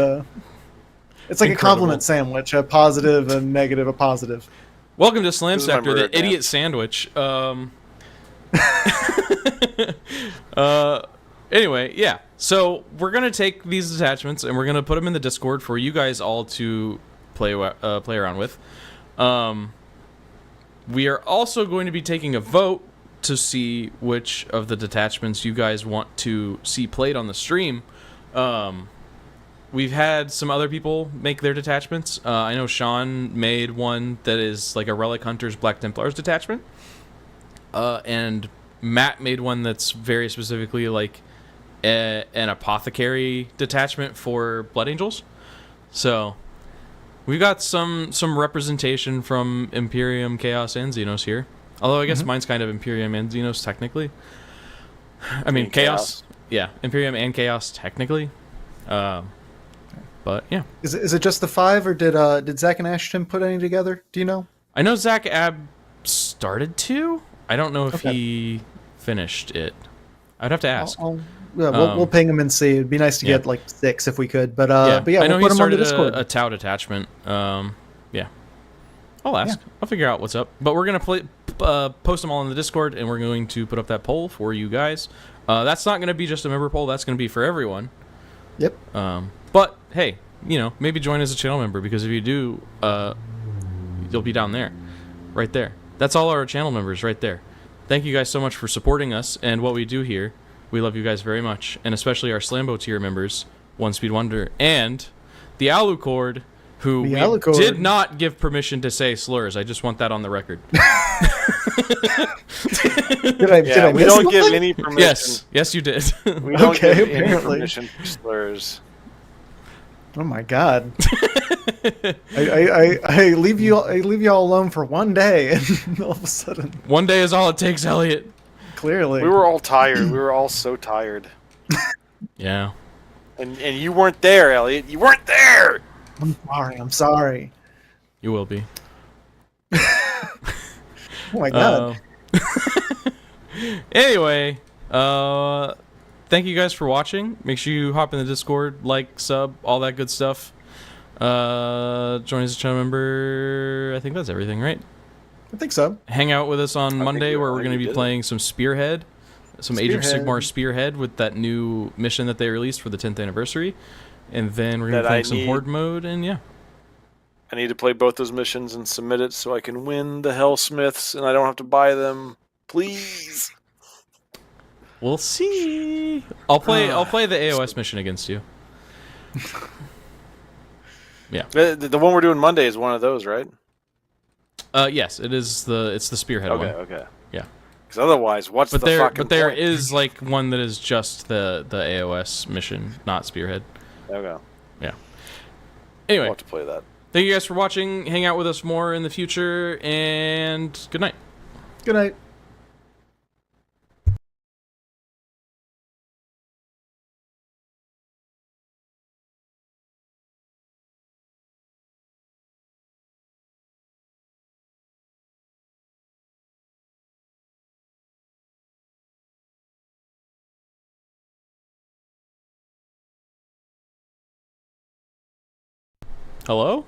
It's like a compliment sandwich, a positive, a negative, a positive. Welcome to Slam Sector, the idiot sandwich. Anyway, yeah. So we're gonna take these detachments and we're gonna put them in the Discord for you guys all to play around with. We are also going to be taking a vote to see which of the detachments you guys want to see played on the stream. We've had some other people make their detachments. I know Sean made one that is like a Relic Hunters Black Templars detachment. And Matt made one that's very specifically like an Apothecary detachment for Blood Angels. So we've got some representation from Imperium, Chaos, and Xenos here. Although I guess mine's kind of Imperium and Xenos technically. I mean Chaos. Yeah, Imperium and Chaos technically. But yeah, is it just the 5, or did Zach and Ashton put any together? Do you know? I know Zach Ab started to. I don't know if he finished it. I'd have to ask. We'll ping him and see. It'd be nice to get like 6 if we could. But yeah, I know we'll he put him on the started Discord. a Tau detachment. Yeah, I'll ask. Yeah. I'll figure out what's up. But we're gonna post them all in the Discord, and we're going to put up that poll for you guys. That's not gonna be just a member poll. That's gonna be for everyone. Yep. But hey, maybe join as a channel member, because if you do, you'll be down there, right there. That's all our channel members right there. Thank you guys so much for supporting us and what we do here. We love you guys very much, and especially our Slambo tier members, One Speed Wonder and the Alucord, who did not give permission to say slurs. I just want that on the record. We don't give any permission. Yes, you did. We don't give any permission for slurs. Oh my god! I leave you all alone for one day, and all of a sudden, one day is all it takes, Elliot. Clearly, we were all tired. We were all so tired. Yeah. And you weren't there, Elliot. You weren't there. I'm sorry. You will be. Oh my god. Anyway, thank you guys for watching. Make sure you hop in the Discord, like, sub, all that good stuff. Join as a channel member. I think that's everything, right? I think so. Hang out with us on Monday, where we're going to be playing some Spearhead. Some Age of Sigmar Spearhead with that new mission that they released for the 10th anniversary. And then we're going to be playing some Horde mode, and yeah. I need to play both those missions and submit it so I can win the Hellsmiths and I don't have to buy them. Please. We'll see. I'll play the AOS mission against you. Yeah. The one we're doing Monday is one of those, right? Yes, it's the Spearhead one. Okay. Yeah. Because otherwise, what's the fucking point? But there is like one that is just the AOS mission, not Spearhead. Okay. Yeah. Anyway, I'll have to play that. Thank you guys for watching. Hang out with us more in the future, and good night. Good night. Hello?